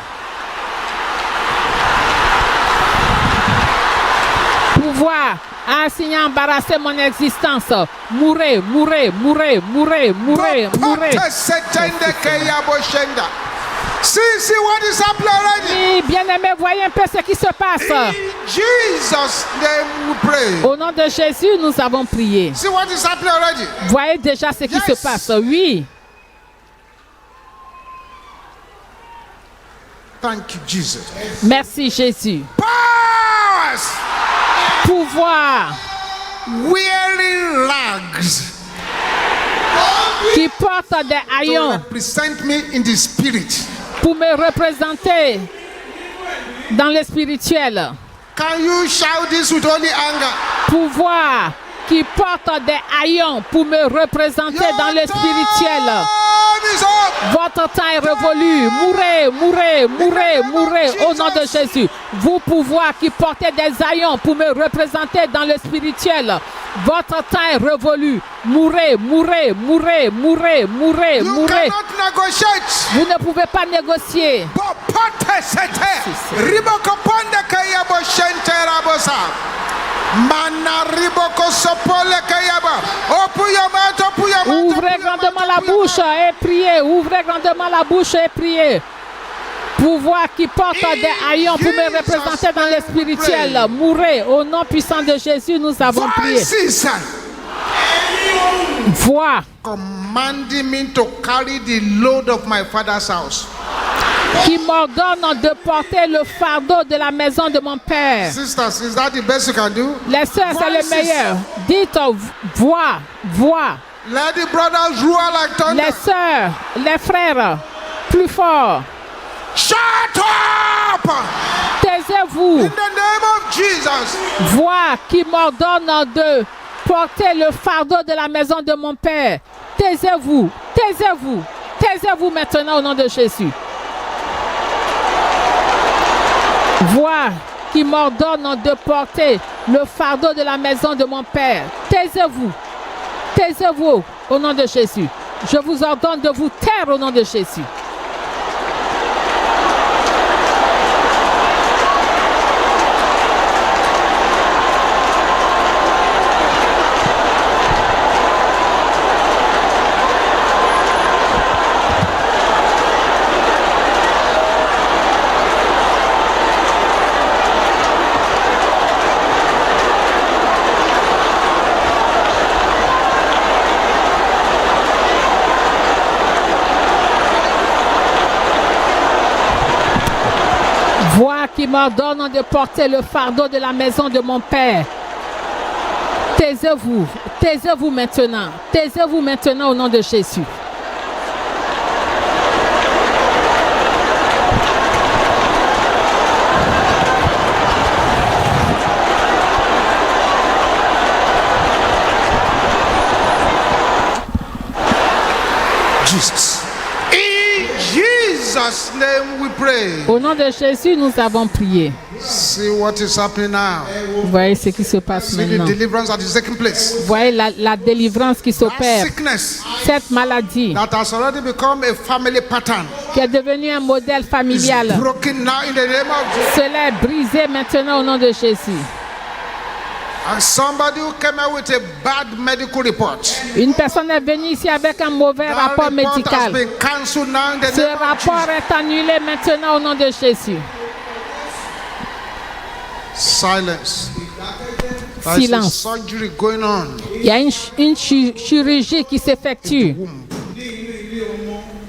Pouvoir Ah, Seigneur, embarrassez mon existence. Mourez, mourez, mourez, mourez, mourez, mourez. See what is happening already. Oui, bien-aimé, voyez un peu ce qui se passe. In Jesus' name we pray. Au nom de Jésus, nous avons prié. See what is happening already. Voyez déjà ce qui se passe. Oui. Thank you, Jesus. Merci, Jésus. Powers Pouvoir wearing rags qui porte des to haillons represent me in the spirit. pour me représenter dans le spirituel. Can you shout this with only anger? Pouvoir qui porte des haillons pour me représenter dans le spirituel. Time is up. Votre temps est révolu. Mourez, mourez, mourez, mourez au nom de Jésus. Vous pouvoir qui portez des haillons pour me représenter dans le spirituel. Votre temps est révolu. Mourez, mourez, mourez, mourez, mourez, You mourez. cannot negotiate. Vous ne pouvez pas négocier. Ouvrez grandement la bouche et priez. Ouvrez grandement la bouche et priez. Pouvoir qui porte des haillons pour me représenter dans le spirituel. Mourez. Au nom puissant de Jésus, nous avons prié. Voix Commanding me to carry the load of my father's house. qui m'ordonne de porter le fardeau de la maison de mon père. Sisters, is that the best you can do? Les sœurs, c'est le meilleur. Dites voix, voix. Let the brothers roar like thunder. Les sœurs, les frères, plus fort. Shut up! Taisez-vous. In the name of Jesus. Voix qui m'ordonne de porter le fardeau de la maison de mon père. Taisez-vous, taisez-vous, taisez-vous maintenant au nom de Jésus. Voix qui m'ordonne de porter le fardeau de la maison de mon père. Taisez-vous, taisez-vous au nom de Jésus. Je vous ordonne de vous taire au nom de Jésus. Voix qui m'ordonne de porter le fardeau de la maison de mon père. Taisez-vous, taisez-vous maintenant au nom de Jésus. Jesus. In Jesus' name we pray. Au nom de Jésus, nous avons prié. See what is happening now. Vous voyez ce qui se passe See the maintenant. deliverance that is taking place. Vous voyez la délivrance qui That s'opère. sickness Cette maladie that has already become a family pattern qui est devenue un modèle is familial. broken now in the name of Jesus. Cela est brisé maintenant au nom de Jésus. And somebody who came out with a bad medical report. Une personne est venue ici avec un mauvais That rapport report has médical. been cancelled now in the Ce name of rapport Jesus. est annulé maintenant au nom de Jésus. Silence. There is a Silence. surgery going on. Il y a une chirurgie qui s'effectue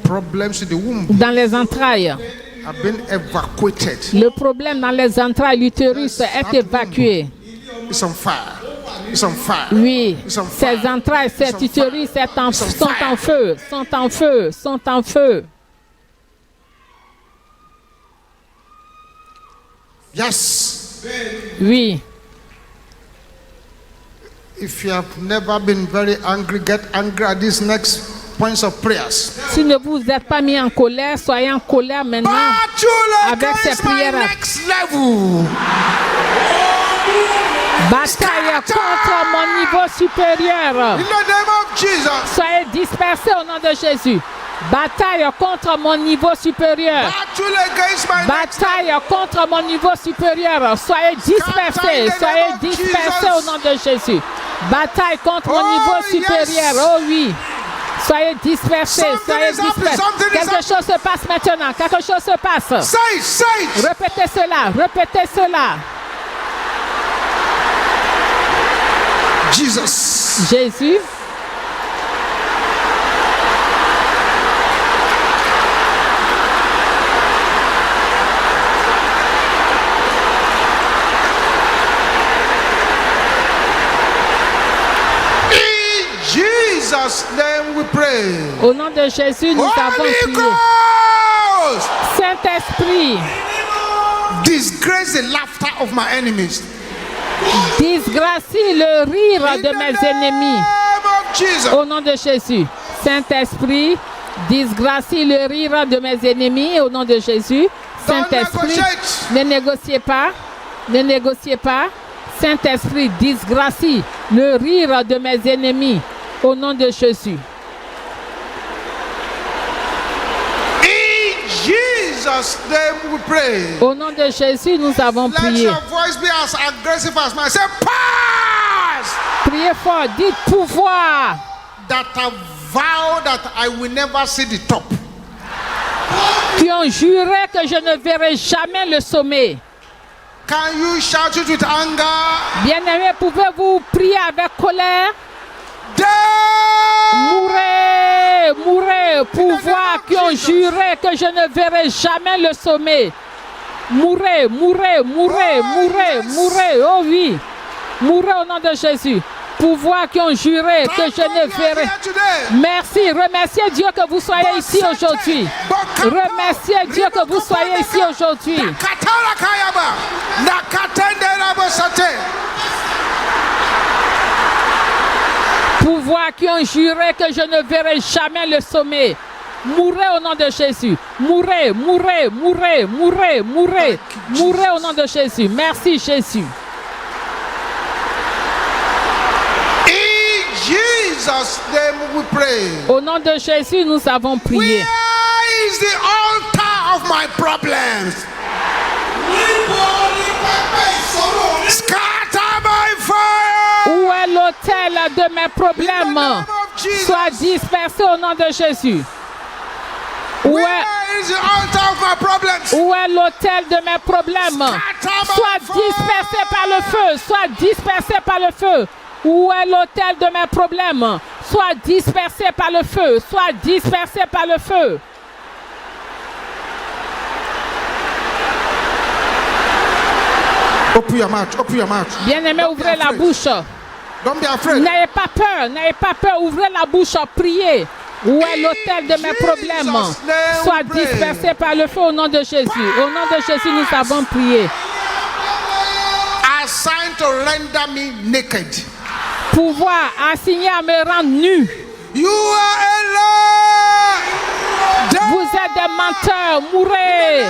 Problems in the womb dans les entrailles. have been evacuated. Le problème dans les entrailles, l'utérus est évacué. It's on fire. It's on fire. Oui, It's on fire. ces entrailles, cet It's on utérus fire. sont en It's on fire. feu, sont en feu, sont en feu. Yes. Oui. If you have never been very angry, get angry at these next points of prayers. Si ne vous êtes pas mis en colère, soyez en colère maintenant. Avec ces Batuleka is my prières. next level. Bataille contre mon niveau supérieur. In the name of Jesus. Soyez dispersés au nom de Jésus. Bataille contre mon niveau supérieur. Battle against my next Bataille contre mon niveau supérieur. Soyez dispersés. Soyez dispersés au nom de Jésus. Bataille contre mon niveau supérieur. Oh oui. Soyez dispersés. Soyez dispersés. Quelque chose se passe maintenant. Quelque chose se passe. Say it. Répétez cela. Répétez cela. Jesus. Jésus. Jesus' name we pray. Au nom de Jésus, nous avons Holy prié. Ghost, Saint-Esprit, disgrace the laughter of my enemies. disgracie le rire de mes ennemis. Name of Jesus. Au nom de Jésus. Saint-Esprit, disgracie le rire de mes ennemis. Au nom de Jésus. Saint-Esprit, ne négociez pas. Ne négociez pas. Saint-Esprit, disgracie le rire de mes ennemis. Au nom de Jésus. In Jesus' name we pray. Au nom de Jésus, nous avons Let prié. your voice be as aggressive as mine. Say, pass! Priez fort. Dites pouvoir. That I vow that I will never see the top. Qui ont juré que je ne verrai jamais le sommet. Can you shout it with anger? Bien-aimés, pouvez-vous prier avec colère? Down! Mourez, mourez, pouvoir qui ont juré que je ne verrai jamais le sommet. Mourez, mourez, mourez, mourez, mourez, oh oui. Mourez au nom de Jésus. Pouvoir qui ont juré que je ne verrai. Merci, remerciez Dieu que vous soyez ici aujourd'hui. Remerciez Dieu que vous soyez ici aujourd'hui. Pouvoir qui ont juré que je ne verrai jamais le sommet. Mourez au nom de Jésus. Mourez, mourez, mourez, mourez, mourez. Mourez au nom de Jésus. Merci Jésus. In Jesus' name we pray. Au nom de Jésus, nous avons prié. Where is the altar of my problems? Scatter by fire. Où est l'autel de mes problèmes? Sois dispersé au nom de Jésus. Où Where est, is the altar of my problems? où est l'autel de mes problèmes? Sois dispersé par le feu. Sois dispersé par le feu. Où est l'autel de mes problèmes? Sois dispersé par le feu. Sois dispersé par le feu. Open your mouth. Open your mouth. Bien-aimé, ouvrez la bouche. Don't be afraid. N'ayez pas peur. N'ayez pas peur. Ouvrez la bouche. Priez. Où est l'autel de mes problèmes? Sois dispersé par le feu au nom de Jésus. Au nom de Jésus, nous avons prié. Assigned to render me naked. Pouvoir assigné à me rendre nu. You are a liar. Vous êtes des menteurs. Mourez.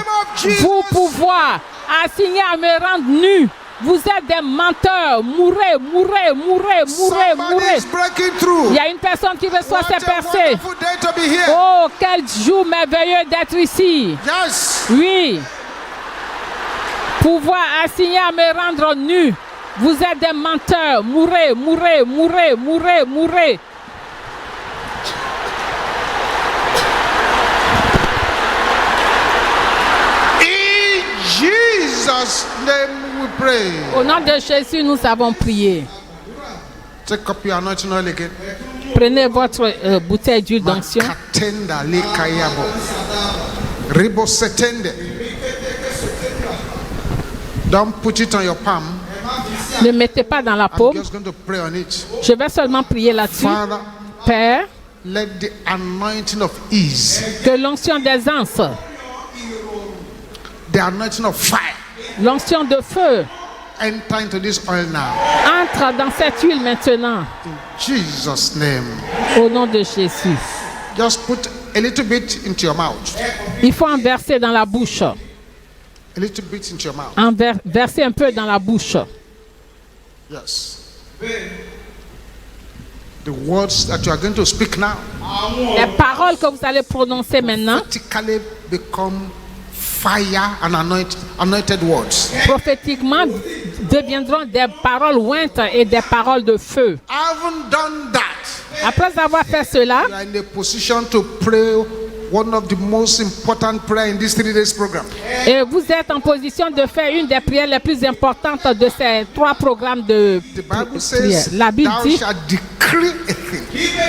Vous pouvoir assigné à me rendre nu. Vous êtes des menteurs. Mourez, mourez, mourez, mourez, Somebody mourez. is breaking through. Il y a une personne qui reçoit ses What a percées. wonderful day to be here. Oh, quel jour merveilleux d'être ici. Yes. Oui. Pouvoir assigné à me rendre nu. Vous êtes des menteurs. Mourez, mourez, mourez, mourez, mourez. In Jesus' name we pray. Au nom de Jésus, nous avons prié. Take up your anointing oil again. Prenez votre bouteille d'huile d'onction. Makatenda lekayabo. Ribo setende. Don't put it on your palm. Ne mettez pas dans la I'm paume. just going to pray on it. Je vais seulement prier là-dessus. Father, Père, let the anointing of ease, que l'onction d'aisance, the anointing of fire, l'onction de feu, enter into this oil now. entre dans cette huile maintenant. In Jesus' name. Au nom de Jésus. Just put a little bit into your mouth. Il faut en verser dans la bouche. A little bit into your mouth. Verser un peu dans la bouche. Yes. The words that you are going to speak now Les paroles que vous allez prononcer maintenant, vertically become fire and anointed words. prophétiquement, deviendront des paroles ointes et des paroles de feu. Having done that, Après avoir fait cela, you are in a position to pray one of the most important prayers in this 3 days program. et vous êtes en position de faire une des prières les plus importantes de ces 3 programmes de The Bible prière. says, La Bible thou dit, shalt decree a thing,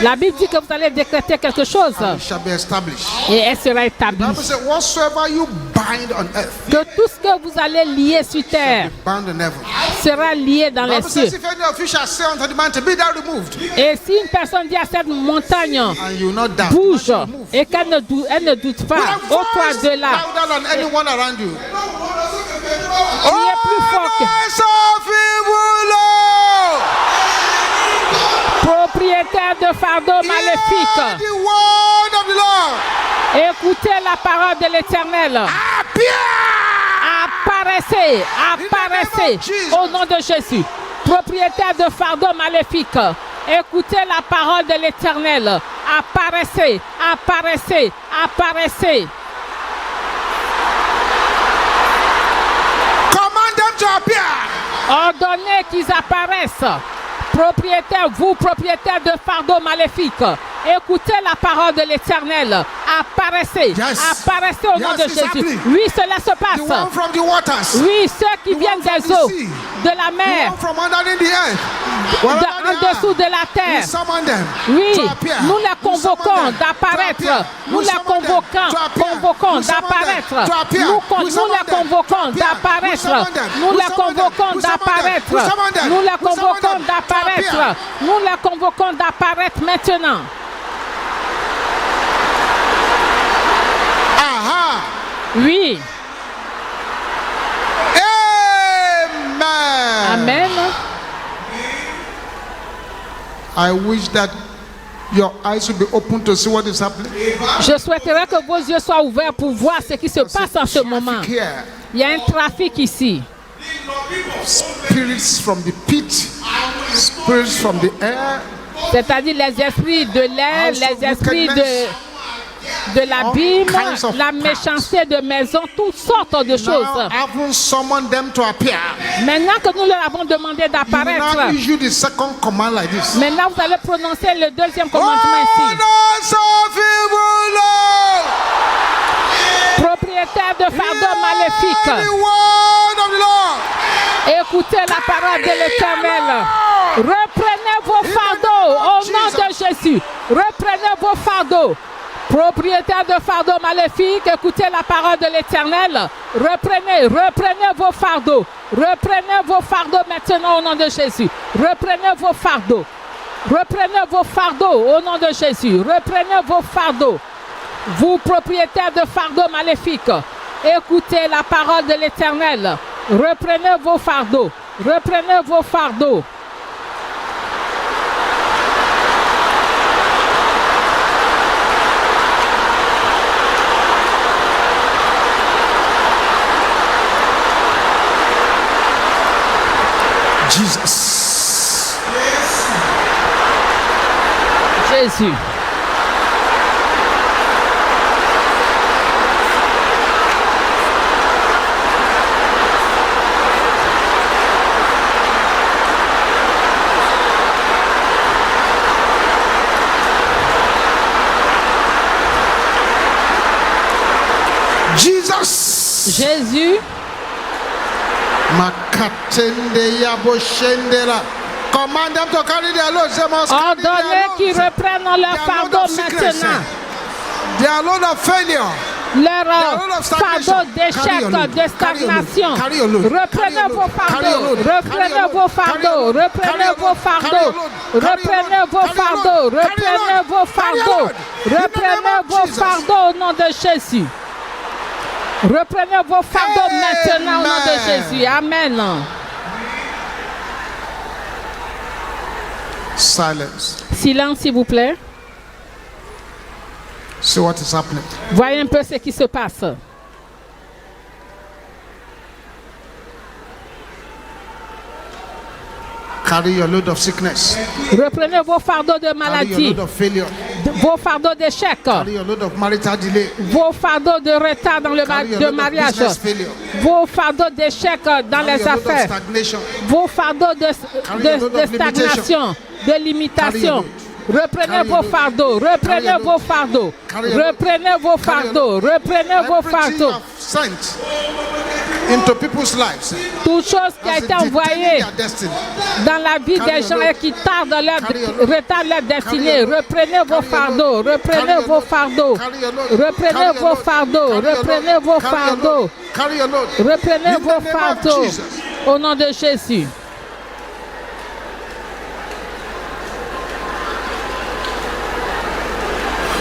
la Bible dit que vous allez décréter quelque chose and it shall be established. et elle sera The établie. Bible says, whatsoever you bind on earth, Que tout ce que vous allez lier sur terre bound in heaven. sera lié dans The les Bible says, cieux. if any of you shall say unto the mountain, be thou removed, Et si une personne dit à cette montagne, and you will not doubt, bouge, not move. et qu'elle elle ne doute With pas, a au toi de là, louder than anyone around you. criez plus fort que Voice of evil, propriétaire de fardeau hear maléfique. the word of the Lord. Écoutez la parole de l'Éternel. Appear! Apparaissez, apparaissez au nom de Jésus. Propriétaire de fardeau maléfique. Écoutez la parole de l'Éternel. Apparaissez, apparaissez, apparaissez. Command them to appear. Ordonnez qu'ils apparaissent. Propriétaire, vous, propriétaire de fardeau maléfique, écoutez la parole de l'Éternel. Apparaissez, Yes. apparaissez au nom Yes, de it's Jésus. happening. Oui, cela se The passe. one from the waters. Oui, ceux qui The viennent one from des the eaux, sea. de la The mer, one from underneath the earth. Wherever they en dessous are, de la we terre. summon them Oui, to appear. nous les We summon convoquons them to d'apparaître. appear. Nous We les summon them convoquons, to appear. convoquons We summon them d'apparaître. to appear. Nous We summon les them to convoquons appear. We d'apparaître. summon them. Nous We les summon them. convoquons We summon them. d'apparaître. We summon them. Nous les We summon convoquons them to d'apparaître. appear. Nous les convoquons d'apparaître maintenant. Aha. Oui. Amen. Amen. I wish that your eyes will be open to see what is happening. Je souhaiterais que vos yeux soient ouverts pour voir ce qui se passe en ce moment. Here, Il y a un trafic ici. spirits from the pit, spirits from the air, C'est-à-dire les esprits de l'air, les esprits de l'abîme, la méchanceté de maison, toutes sortes de now choses. having summoned them to appear. Maintenant que nous leur avons demandé You will now d'apparaître, issue the second command like this. maintenant vous allez prononcer le deuxième commandement ici. Orders of evil, Propriétaire de fardeau hear the maléfique, word of the Lord. écoutez la parole de l'Éternel. Reprenez vos fardeaux au nom de Jésus. Reprenez vos fardeaux. Propriétaire de fardeau maléfique, écoutez la parole de l'Éternel. Reprenez vos fardeaux. Reprenez vos fardeaux maintenant au nom de Jésus. Reprenez vos fardeaux. Reprenez vos fardeaux au nom de Jésus. Reprenez vos fardeaux. Vous, propriétaires de fardeaux maléfiques, écoutez la parole de l'Éternel. Reprenez vos fardeaux. Reprenez vos fardeaux. Jesus. Jésus. Jesus. Jésus. Makatende yaboshendera. Command them to carry their loads. They must carry their Ordonnez qu'ils loads. reprennent leur Their load fardeau of sickness, maintenant. their load of failure. Leur load of stagnation. fardeau d'échec, Carry your load. de stagnation. Carry your load. Carry Reprenez your vos load. Carry your fardeaux. load. Reprenez vos fardeaux. Reprenez vos fardeaux. Reprenez vos fardeaux. Reprenez vos fardeaux. Reprenez vos fardeaux au nom de Jésus. Reprenez vos fardeaux maintenant au nom de Jésus. Amen. Silence. Silence, s'il vous plaît. See what is happening. Voyez un peu ce qui se passe. Carry your load of sickness. Reprenez vos fardeaux de Carry your maladie, load of failure. vos fardeaux d'échec, Carry your load of marital delay. vos fardeaux de retard dans le Carry your de load of mariage, business failure. vos fardeaux d'échec dans Carry les your load of affaires, stagnation. vos fardeaux your load de of stagnation, de limitation. Reprenez Carry your vos load. fardeaux, reprenez your vos load. fardeaux, Carry your load. reprenez vos Carry your fardeaux, reprenez vos Everything you fardeaux. have sent into people's lives Toute chose qui a as été detaining envoyée their destiny. dans la vie Carry des your gens load. et qui tardent leur, Carry your load. retardent leur destinée, Carry your load. reprenez vos Carry your fardeaux, load. reprenez Carry your vos load. fardeaux, Carry your load. reprenez Carry your vos load. fardeaux, Carry your reprenez load. vos Carry your fardeaux, load. Carry your load. reprenez In the vos name of fardeaux Jesus. au nom de Jésus.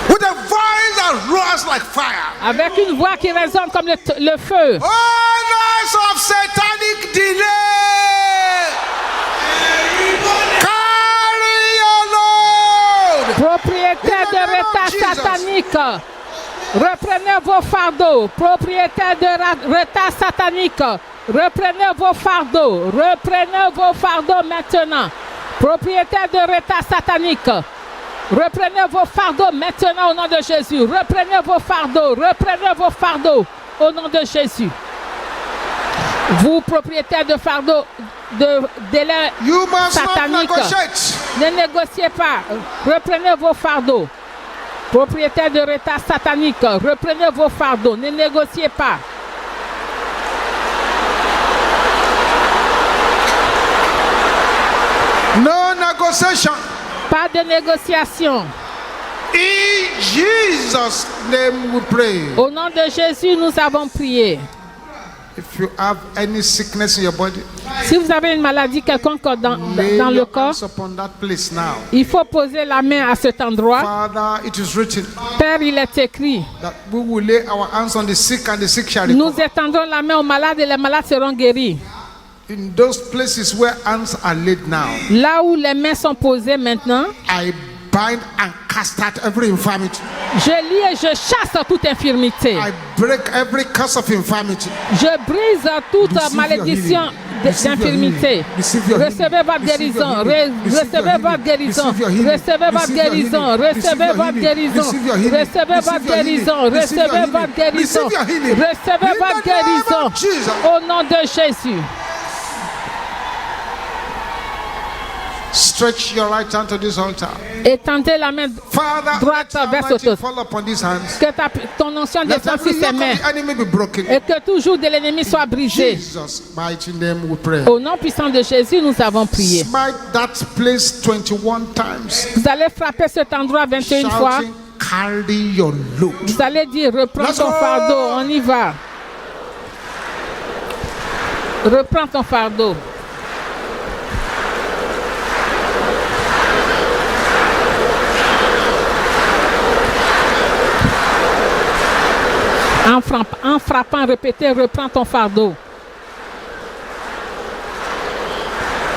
With a voice that roars like fire. Avec une voix qui résonne comme le feu. Owners of satanic delay. Carry your load. Propriétaire In the de name of retard Jesus. satanique, reprenez vos fardeaux. Propriétaire de retard satanique, reprenez vos fardeaux. Reprenez vos fardeaux maintenant. Propriétaire de retard satanique, reprenez vos fardeaux maintenant au nom de Jésus. Reprenez vos fardeaux. Reprenez vos fardeaux au nom de Jésus. Vous, propriétaire de fardeaux, de délai You must not satanique, negotiate. ne négociez pas. Reprenez vos fardeaux. Propriétaire de retard satanique, reprenez vos fardeaux. Ne négociez pas. No negotiation. Pas de négociation. In Jesus' name we pray. Au nom de Jésus, nous avons prié. If you have any sickness in your body, Si vous avez une maladie quelconque lay dans le your corps, hands upon that place now. il faut poser la main à cet endroit. Father, it is written Père, il est écrit, that we will lay our hands on the sick and the sick shall nous recover. étendrons la main aux malades et les malades seront guéris. In those places where hands are laid now, Là où les mains sont posées maintenant, I bind and cast out every infirmity. je lis et je chasse toute infirmité. I break every curse of infirmity. Je brise toute Receive your malédiction healing. Receive your d'infirmité. healing. Receive your healing. Recevez votre Receive guérison. your healing. Receive Recevez your votre healing. guérison. Receive your healing. Recevez votre Receive your guérison. healing. Recevez Receive votre your guérison. healing. Receive your healing. Recevez votre Receive your healing. guérison. Receive your Recevez healing. votre guérison. Receive your healing. Recevez In votre the name guérison. of Jesus. Au nom de Jésus. Stretch your right hand to this altar. Étendez la main Father, droite let your vers ce anointing dos. fall upon these hands. Que ton onction Let descende every sur ses yoke mains. of the enemy be broken. Et que tout joug de l'ennemi soit brisé. Jesus' mighty name we pray. Au nom puissant de Jésus, nous avons prié. Smite that place 21 times. Vous allez frapper cet endroit 21 fois. Shouting, carry your load. Vous allez dire, reprends Let's ton go. fardeau, on y va. Reprends ton fardeau. En frappant, répétez, reprends ton fardeau.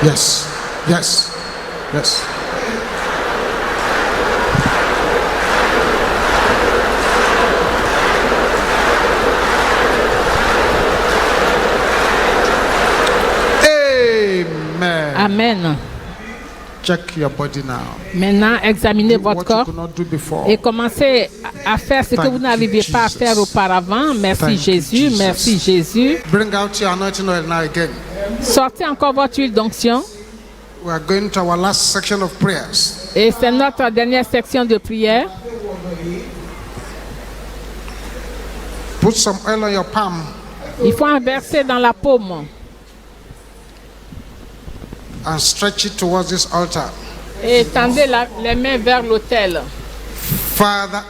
Yes, yes, yes. Amen. Amen. Check your body now. Maintenant, examinez Do votre what you corps could not do before. et commencez à faire ce que Thank vous n'arriviez you, pas à Jesus. faire auparavant. Merci Thank you, Jésus, Jesus. merci Jésus. Bring out your anointing oil now again. Sortez encore votre huile d'onction. We are going to our last section of prayers. Et c'est notre dernière section de prière. Put some oil on your palm. Il faut en verser dans la paume And stretch it towards this altar. et étendez les mains vers l'autel. Father,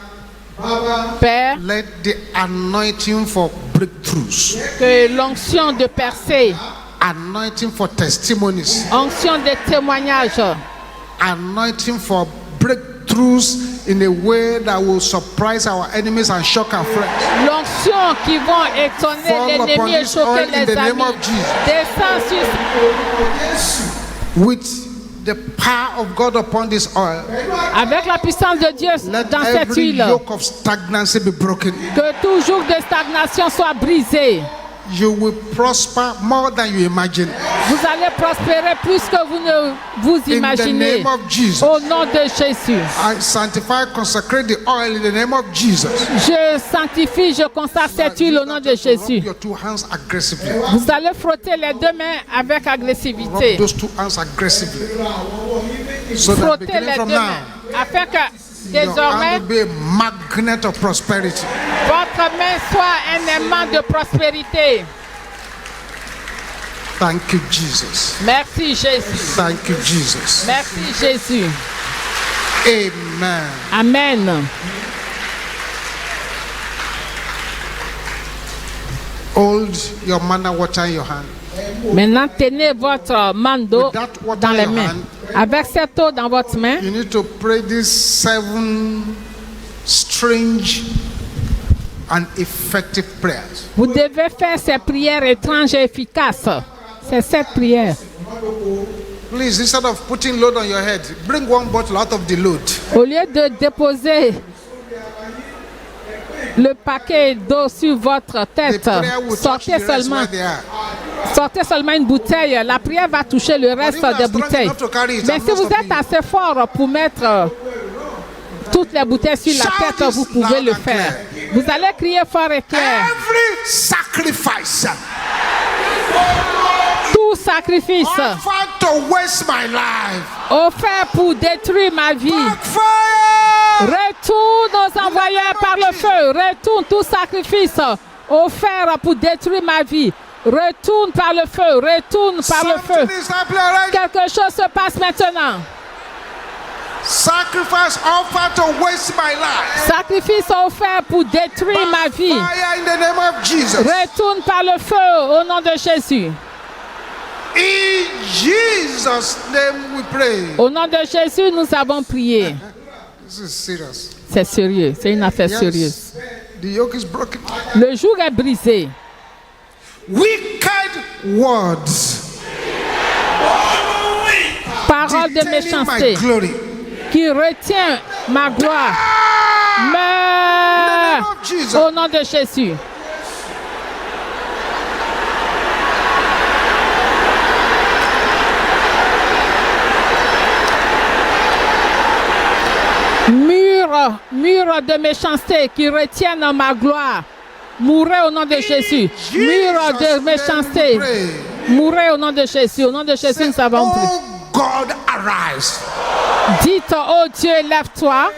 Père, let the anointing for breakthroughs, que l'onction de percée, anointing for testimonies, onction de témoignage, anointing for breakthroughs in a way that will surprise our enemies and shock our friends. l'onction qui vont étonner Fall upon l'ennemi et this choquer oil in les the name amis. of Jesus. Descends sur, With the power of God upon this oil, avec la puissance de Dieu let dans cette every huile, yoke of stagnancy be broken. que tout joug de stagnation soit brisé. You will prosper more than you imagine. Vous allez prospérer plus que vous ne vous In the imaginez. name of Jesus. Au nom de Jésus. I sanctify, consecrate the oil in the name of Jesus. Je sanctifie, je consacre cette huile au nom de Jésus. Rub your two hands aggressively. Vous allez frotter les deux mains avec Rub agressivité. those two hands aggressively. So that Frottez beginning les from deux now, mains afin que your désormais hand will be a magnet of prosperity. votre main soit un aimant de prospérité. Thank you, Jesus. Merci Jésus. Thank you, Jesus. Merci Jésus. Amen. Amen. Hold your manna water in your hand. Maintenant, tenez votre manne d'eau With that water dans les in your mains. hand, Avec cette eau dans votre main, you need to pray these 7 strange and effective prayers. vous devez faire ces prières étranges et efficaces. C'est cette prière. Please, instead of putting load on your head, bring one bottle out of the load. Au lieu de déposer le paquet d'eau sur votre The tête, prayer will touch sortez the rest seulement, where they are. sortez seulement une bouteille. La prière va toucher le reste But if you des are strong bouteilles. enough to carry it, Mais I'm si not vous stopping êtes assez fort pour mettre toutes les bouteilles sur la Shout tête, this vous pouvez loud le and faire. Vous allez crier fort et clair. Every sacrifice Tout sacrifice offered to waste my life, offert pour détruire ma vie. backfire. Retourne aux envoyeurs par le feu. Retourne tout sacrifice offert pour détruire ma vie. Retourne par le feu. Retourne par le feu. Something is happening already. Quelque chose se passe maintenant. Sacrifice offered to waste my life. Sacrifice offert pour détruire ma vie. Fire in the name of Jesus. Retourne par le feu au nom de Jésus. In Jesus' name we pray. Au nom de Jésus, nous avons prié. This is serious. C'est sérieux. C'est une affaire sérieuse. Yes. The yoke is broken. Le jour est brisé. Wicked words Parole de detaining my méchanceté glory. qui retient ma gloire. In the Meurs name of Jesus. au nom de Jésus. Mur de méchanceté qui retiennent ma gloire. Mourez au nom de Jésus. Mur de méchanceté. Mourez au nom de Jésus. Au nom de Jésus, nous avons prié. Oh God, arise. Dites, oh Dieu, lève-toi.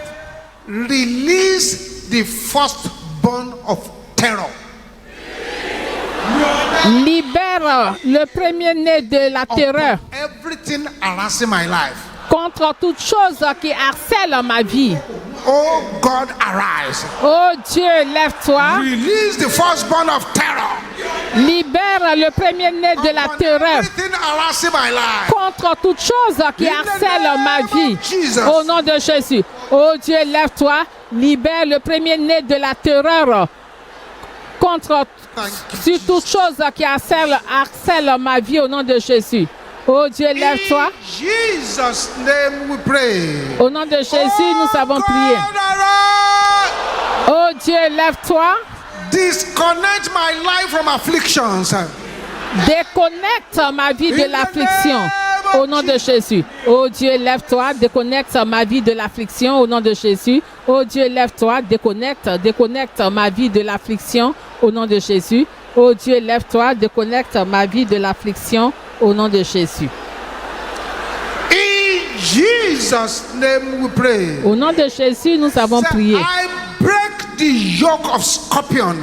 Release the firstborn of terror. Libère le premier-né de la terreur Everything harassing my life. contre toute chose qui harcèle ma vie. Oh God, arise. Oh Dieu, lève-toi. Release the firstborn of terror. Libère le premier-né de la Upon terreur everything harassing my life. contre toute chose qui In the harcèle name ma of vie. Jesus. Au nom de Jésus. Oh Dieu, lève-toi. Libère le premier-né de la terreur contre Thank sur you, toute chose qui harcèle ma vie. Au nom de Jésus. Oh Dieu, lève-toi. In Jesus' name we pray. Au nom de Jésus, nous avons prié. God, arise. Oh Dieu, lève-toi. Disconnect my life from afflictions. Déconnecte ma vie de l'affliction. Au nom de Jésus. Oh Dieu, lève-toi. Déconnecte ma vie de l'affliction. Au nom de Jésus. Oh Dieu, lève-toi. Déconnecte ma vie de l'affliction. Au nom de Jésus. Oh Dieu, lève-toi. Déconnecte ma vie de l'affliction. Au nom de Jésus. In Jesus' name we pray. Au nom de Jésus, nous avons Say, prié. I break the yoke of scorpion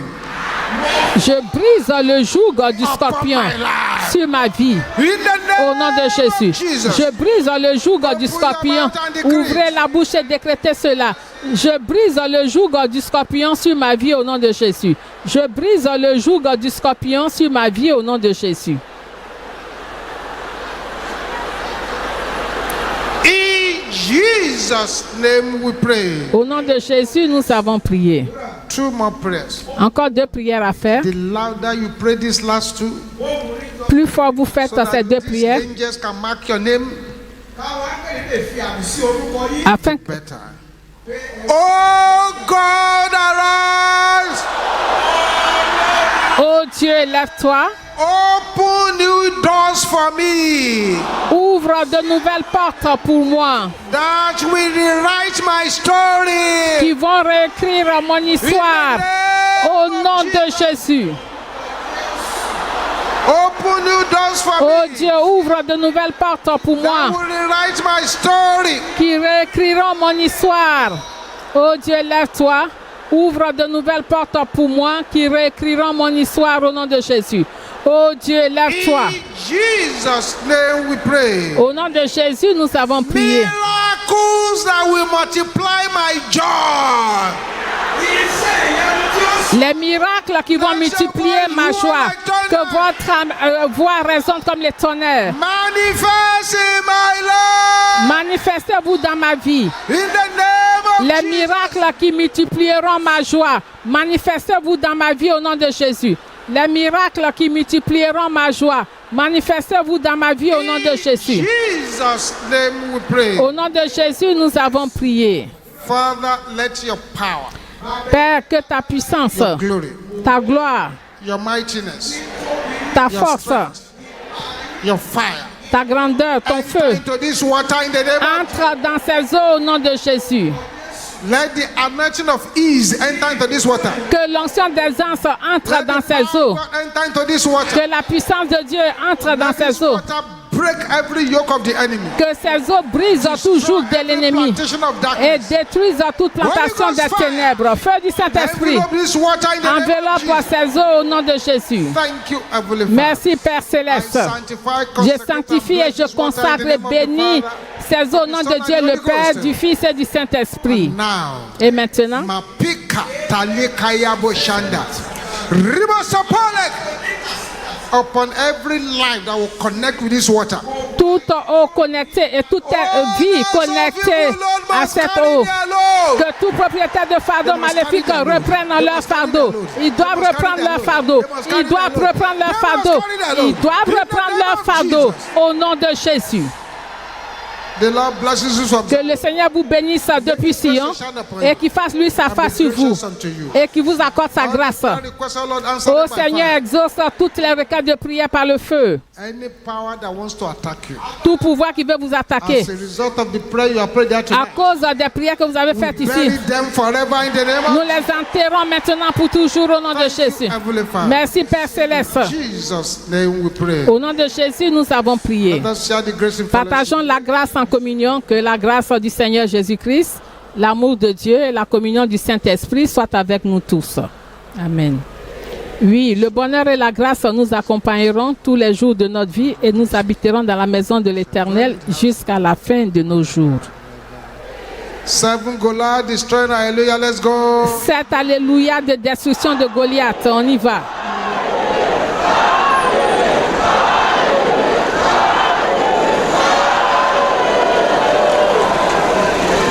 Je brise le joug du upon scorpion my life. sur ma vie. In the name Au nom de Jésus, of Jesus. je brise le joug du scorpion. Ouvrez la bouche et décrétez cela. Je brise le joug du scorpion sur ma vie au nom de Jésus. Je brise le joug du scorpion sur ma vie au nom de Jésus. In Jesus' name we pray. Au nom de Jésus, nous avons prié. 2 more prayers. Encore 2 prières à faire. The louder you pray these last 2, Plus fort vous faites so that ces 2 these prières, angels can mark your name afin que better. Oh God, arise. oh Dieu, lève-toi. Open new doors for me. Ouvre de nouvelles portes pour moi That will rewrite my story. qui vont réécrire mon histoire au nom de Jésus. Open new doors for Oh me. Dieu, ouvre de nouvelles portes pour That moi will rewrite my story. qui réécriront mon histoire. Oh Dieu, lève-toi. Ouvre de nouvelles portes pour moi qui réécriront mon histoire au nom de Jésus. Oh Dieu, lève-toi. In Jesus' name we pray. Au nom de Jésus, nous avons prié. Miracles that will multiply my joy. Les miracles qui vont multiplier ma joie, que votre voix résonne comme les tonnerres. Manifest in my life. Manifestez-vous dans ma vie. In the name of Les Jesus. miracles qui multiplieront ma joie, manifestez-vous dans ma vie au nom de Jésus. Les miracles qui multiplieront ma joie, manifestez-vous dans ma vie au nom de Jésus. In Jesus' name we pray. Au nom de Jésus, nous avons prié. Father, let your power, Père, que ta puissance, your glory, ta gloire, your mightiness, ta your force, strength, your fire ta grandeur, ton enter feu, into this water in the name of entre dans ces eaux au nom de Jésus. Let the anointing of ease enter into this water. Que l'onction des anges entre Let dans the ces power eaux. of God enter into this water. Que la puissance de Dieu entre dans Let this ces eaux. water break every yoke of the enemy. Que ces eaux brisent tout joug de Every l'ennemi plantation of et darkness. détruisent toute plantation Holy des Ghost fire. ténèbres. Feu du Saint-Esprit, Envelope this water in the name of enveloppe Jesus. ces eaux au nom de Jésus. Thank you, Heavenly Father. Merci Père I Céleste. sanctify, Je consecrate, sanctifie and et bless je this water in consacre the et name of the bénis Father. ces eaux au nom de Dieu, le Père, du Fils et du Saint-Esprit. Now, Et maintenant, Mapika Talikaya Boshanda. Ribosapolek. Upon every life that will connect with this water. toute eau connectée et toute vie connectée à cette eau. Que tout propriétaire de fardeau maléfique reprenne leur fardeau. Ils doivent reprendre leur fardeau. Ils doivent reprendre leur fardeau. Ils doivent reprendre leur fardeau au nom de Jésus. The Lord blesses you from Que le Seigneur vous bénisse depuis Sion et qu'il fasse lui sa face sur vous et qu'il vous accorde sa grâce. Ô Seigneur, exauce toutes les requêtes de prière par le feu. Any power that wants to attack you. Tout pouvoir qui veut vous attaquer As a result of the prayer you have prayed there à tonight. cause des prières que vous avez faites ici. Bury them forever in the name Nous of les enterrons maintenant pour toujours au nom de Jésus. Heavenly Father. Merci Père Céleste. Jesus' name we pray. Au nom de Jésus, nous avons prié. Let us share the grace in fellowship. Partageons la grâce en communion, que la grâce du Seigneur Jésus-Christ, l'amour de Dieu et la communion du Saint-Esprit soient avec nous tous. Amen. Oui, le bonheur et la grâce nous accompagneront tous les jours de notre vie et nous habiterons dans la maison de l'Éternel jusqu'à la fin de nos jours. 7 Goliath destroyed. Hallelujah. Let's go. 7 Alléluia de destruction de Goliath. On y va.